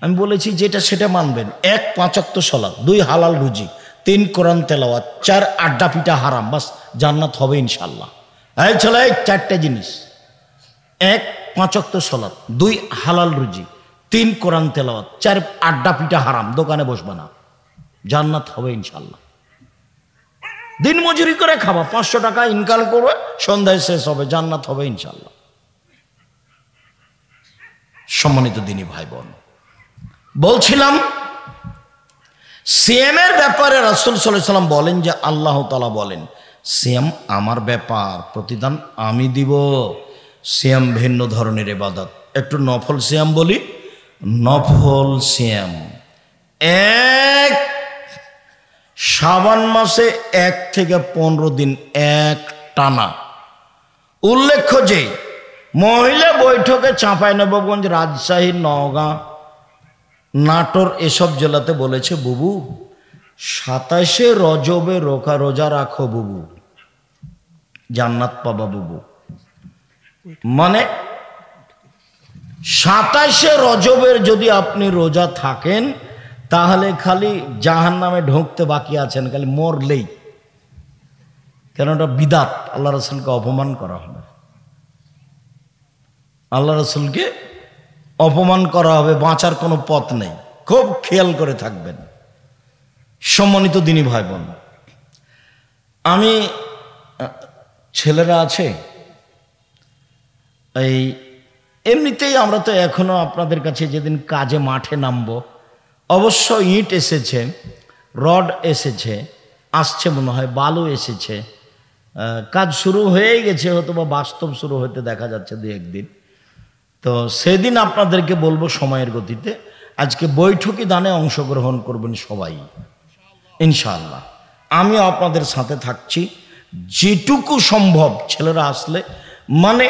আমি বলেছি যেটা সেটা মানবেন। 1 5 ওয়াক্ত সালাত, 2 হালাল রুজি, 3 কোরআন তেলাওয়াত, 4 আড্ডা পিটা হারাম, বাস জান্নাত হবে ইনশাল্লাহ। এই ছেলে 4টে জিনিস: 1 5 ওয়াক্ত সালাত, 2 হালাল রুজি, 3 কোরআন তেলাওয়াত, 4 আড্ডা পিটা হারাম, দোকানে বসবে না, জান্নাত হবে ইনশাল্লাহ। দিন মজুরি করে খাবা, 500 টাকা ইনকাম করবে, সন্ধ্যায় শেষ হবে, জান্নাত হবে ইনশাল্লাহ। সম্মানিত দিনী ভাই বোন, বলছিলাম সিয়ামের ব্যাপারে রাসূল সাল্লাল্লাহু আলাইহি ওয়াসাল্লাম বলেন যে আল্লাহ তাআলা বলেন, সিয়াম আমার ব্যাপার, প্রতিদান আমি দিব। সিয়াম ভিন্ন ধরনের ইবাদত। একটু নফল সিয়াম বলি। নফল সিয়াম 1 শাবান মাসে 1 থেকে 15 দিন এক টানা। উল্লেখ্য যে মহিলা বৈঠকে চাঁপাইনবাবগঞ্জ, রাজশাহী, নওগাঁ, নাটোর এসব জেলাতে বলেছে, বুবু 27শে রজবে রোজা রাখো বুবু, জান্নাত পাবা বুবু। মানে 27শে রজবের যদি আপনি রোজা থাকেন তাহলে খালি জাহান্নামে ঢুকতে বাকি আছেন, খালি মরলেই। কেন? ওটা বিদাত, আল্লাহ রাসূলকে অপমান করা হবে, আল্লাহ রাসূলকে অপমান করা হবে, বাঁচার কোনো পথ নেই। খুব খেয়াল করে থাকবেন সম্মানিত দিনী ভাই বোন। আমি ছেলেরা আছে, এই এমনিতেই আমরা তো এখনো আপনাদের কাছে যেদিন কাজে মাঠে নামবো, অবশ্য ইট এসেছে, রড এসেছে, আসছে মনে হয়, বালু এসেছে, কাজ শুরু হয়েই গেছে, হয়তো বা বাস্তব শুরু হতে দেখা যাচ্ছে 2-1 দিন। তো সেদিন আপনাদেরকে বলবো সময়ের গতিতে। আজকে বৈঠকি দানে অংশগ্রহণ করবেন সবাই ইনশাআল্লাহ। আমিও আপনাদের সাথে থাকছি, যেটুকু সম্ভব ছেলেরা আসলে, মানে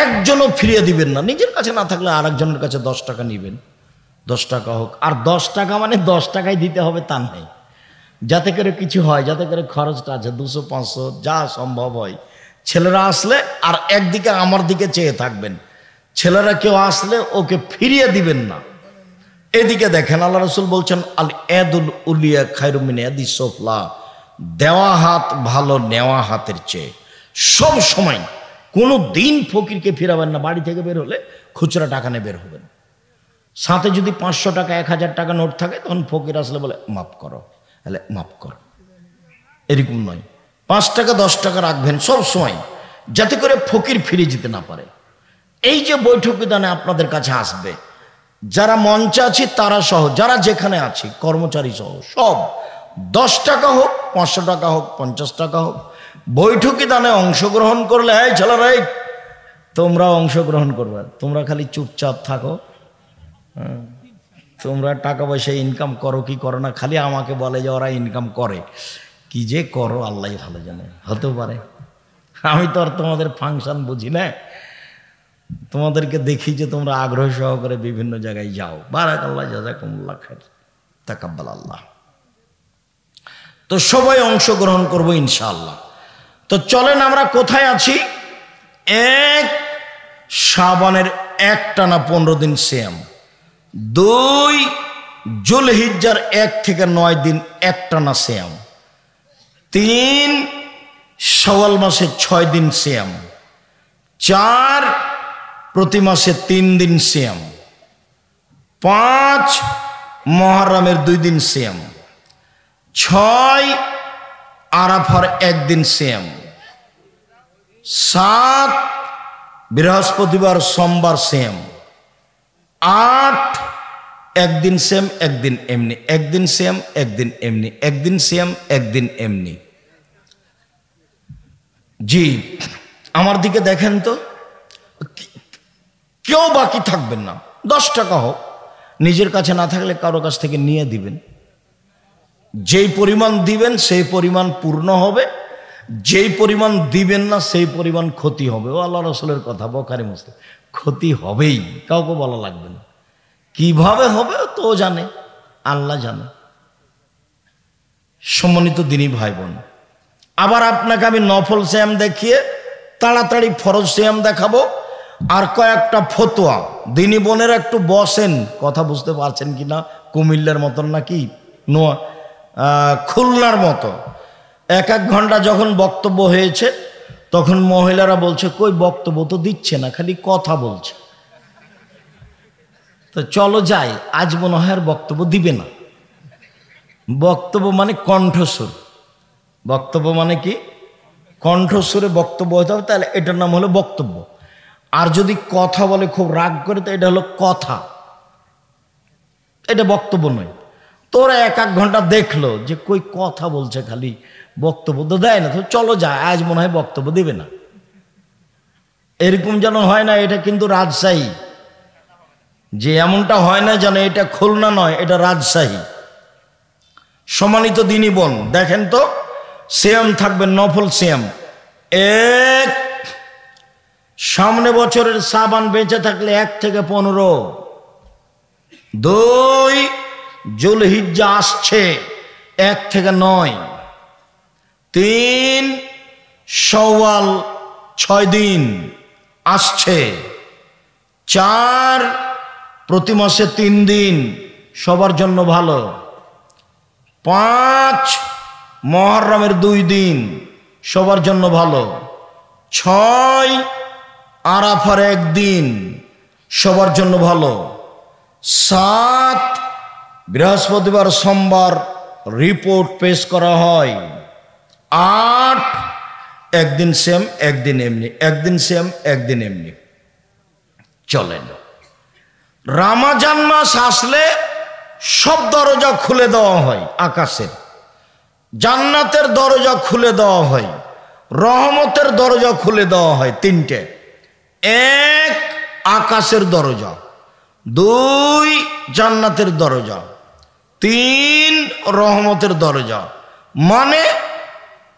একজনও ফিরিয়ে দিবেন না, নিজের কাছে না থাকলে আরেকজনের কাছে 10 টাকা নেবেন, 10 টাকা হোক। আর 10 টাকা মানে 10 টাকাই দিতে হবে তা নেই, যাতে করে কিছু হয়, যাতে করে খরচটা আছে 200-500 যা সম্ভব হয়। ছেলেরা আসলে আর একদিকে আমার দিকে চেয়ে থাকবেন, ছেলেরা কেউ আসলে ওকে ফিরিয়ে দিবেন না। এদিকে দেখেন, আল্লাহ রাসূল বলছেন, আল ইয়াদুল উলিয়া খায়রুম মিন ইয়াদিস সুফলা, দেওয়া হাত ভালো নেওয়া হাতের চেয়ে। সব সময় কোনো দিন ফকিরকে ফিরাবেন না। বাড়ি থেকে বের হলে খুচরা টাকা নিয়ে বের হবেন, সাথে যদি 500 টাকা 1000 টাকা নোট থাকে, তখন ফকির আসলে বলে মাফ করো, তাহলে মাফ করো, এরকম নয়। 5 টাকা 10 টাকা রাখবেন সব সময়, যাতে করে ফকির ফিরে যেতে না পারে। এই যে বৈঠক বিধানে আপনাদের কাছে আসবে, যারা মঞ্চে আছি তারা সহ, যারা যেখানে আছি কর্মচারী সহ সব, 10 টাকা হোক, 500 টাকা হোক, 50 টাকা হোক, বৈঠকি দানে অংশগ্রহণ করলে, এই ছেলেরা তোমরা অংশগ্রহণ করবে, তোমরা খালি চুপচাপ থাকো। তোমরা টাকা পয়সা ইনকাম করো কি করো না, খালি আমাকে বলে যে ওরা ইনকাম করে, কি যে করো আল্লাহ ভালো জানে। হতে পারে, আমি তো আর তোমাদের ফাংশন বুঝি না, তোমাদেরকে দেখি যে তোমরা আগ্রহ সহকারে বিভিন্ন জায়গায় যাও। বারাকাল্লাহ, জাযাকুমুল্লাহ খাইর, তাকাব্বাল আল্লাহ। তো সবাই অংশগ্রহণ করবো ইনশাআল্লাহ। তো চলেন, আমরা কোথায় আছি? 1 শাবানের একটানা 15 দিন সিয়াম, 2 যুলহিজ্জার 1 থেকে 9 দিন একটানা সিয়াম, 3 শাওয়াল মাসে 6 দিন সিয়াম, 4 প্রতি মাসে 3 দিন সিয়াম, 5 মুহররমের 2 দিন সিয়াম, 6 আরাফার 1 দিন সিয়াম, 7 বৃহস্পতিবার সোমবার সিয়াম, 8 একদিন সিয়াম একদিন এমনি, একদিন সিয়াম একদিন এমনি, একদিন সিয়াম একদিন এমনি। জি, আমার দিকে দেখেন তো, কেউ বাকি থাকবেন না। 10 টাকা হোক, নিজের কাছে না থাকলে কারো কাছ থেকে নিয়ে দিবেন। যেই পরিমাণ দিবেন সেই পরিমাণ পূর্ণ হবে, যেই পরিমাণ দিবেন না সেই পরিমাণ ক্ষতি হবে। ও আল্লাহ রাসূলের কথা, বুখারী মুসলিম। ক্ষতি হবেই, কাউকে বলা লাগবে না। কিভাবে হবে তো জানে, আল্লাহ জানে। সম্মানিত দিনী ভাই বোন, আবার আপনাকে আমি নফল সিয়াম দেখিয়ে তাড়াতাড়ি ফরজ সিয়াম দেখাবো। আর কয়েকটা ফতোয়া, দিনী বোনেরা একটু বসেন, কথা বুঝতে পারছেন কিনা, কুমিল্লার মতন নাকি নোয়া, খুলনার মতো। এক ঘন্টা যখন বক্তব্য হয়েছে তখন মহিলারা বলছে কই বক্তব্য তো দিচ্ছে না, খালি কথা বলছে। তো চলো যাই, আজ মনে হয় আর বক্তব্য দিবে না। বক্তব্য মানে কণ্ঠস্বর, বক্তব্য মানে কি কণ্ঠস্বরে বক্তব্য হতে হবে, তাহলে এটার নাম হলো বক্তব্য। আর যদি কথা বলে খুব রাগ করে তো এটা হলো কথা, এটা বক্তব্য নয়। তোরা এক ঘন্টা দেখলো যে কই কথা বলছে, খালি বক্তব্য তো দেয় না, তো চলো যায়, আজ মনে হয় বক্তব্য দিবে না। এরকম যেন হয় না, এটা কিন্তু রাজশাহী, যে এমনটা হয় না যেন এটা খুলনা নয়, এটা রাজশাহী। সম্মানিত দিনী বোন, দেখেন তো সিয়াম থাকবে, নফল সিয়াম। এক, সামনে বছরের সাবান বেঁচে থাকলে 1 থেকে 15। 2, জুলহিজ্জা আসছে 1 থেকে 9। 3, শাওয়াল 6 দিন আসছে। 4, প্রতি মাসে 3 দিন, সবার জন্য ভালো। 5, মুহররমের 2 দিন, সবার জন্য ভালো। 6, আরাফার 1 দিন, সবার জন্য ভালো। 7, বৃহস্পতিবার সোমবার রিপোর্ট পেশ করা হয়। 8, একদিন সেম একদিন এমনি, একদিন সেম একদিন এমনি চলেন। রমজান মাস আসলে সব দরজা খুলে দেওয়া হয়, আকাশের জান্নাতের দরজা খুলে দেওয়া হয়, রহমতের দরজা খুলে দেওয়া হয়। 3টে। 1, আকাশের দরজা। 2, জান্নাতের দরজা। 3, রহমতের দরজা। মানে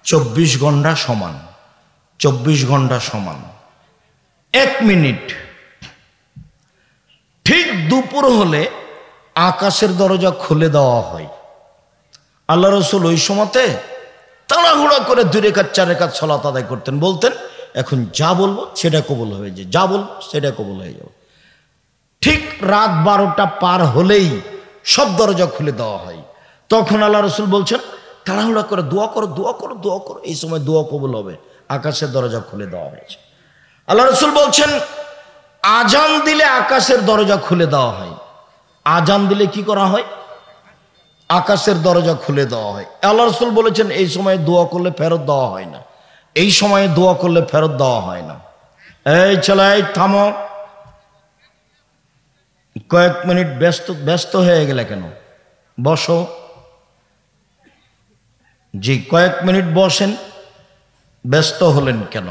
24 ঘন্টা সমান, 24 ঘন্টা সমান। 1 মিনিট ঠিক দুপুর হলে আকাশের দরজা খুলে দেওয়া হয়। আল্লাহ রসুল ওই সময়তে তাড়াহুড়া করে 2 রাকাত 4 রাকাত সালাত আদায় করতেন, বলতেন এখন যা বলবো সেটা কবুল হয়ে যায়, যা বলবো সেটা কবুল হয়ে যাবে। ঠিক রাত 12টা পার হলেই সব দরজা খুলে দেওয়া হয়। তখন আল্লাহ রসুল বলছেন তাড়াহুড়া করে দোয়া করো, দোয়া করো, দোয়া করো, এই সময় দোয়া কবুল হবে। আকাশের দরজা খুলে দেওয়া হয়েছে। আল্লাহ রসুল বলছেন আজান দিলে আকাশের দরজা খুলে দেওয়া হয়। আজান দিলে কি করা হয়? আকাশের দরজা খুলে দেওয়া হয়। আল্লাহ রসুল বলেছেন এই সময়ে দোয়া করলে ফেরত দেওয়া হয় না, এই সময়ে দোয়া করলে ফেরত দেওয়া হয় না। এই ছেলে থামো, কয়েক মিনিট ব্যস্ত হয়ে গেলে কেন? বসো। জি, কয়েক মিনিট বসেন, ব্যস্ত হলেন কেন?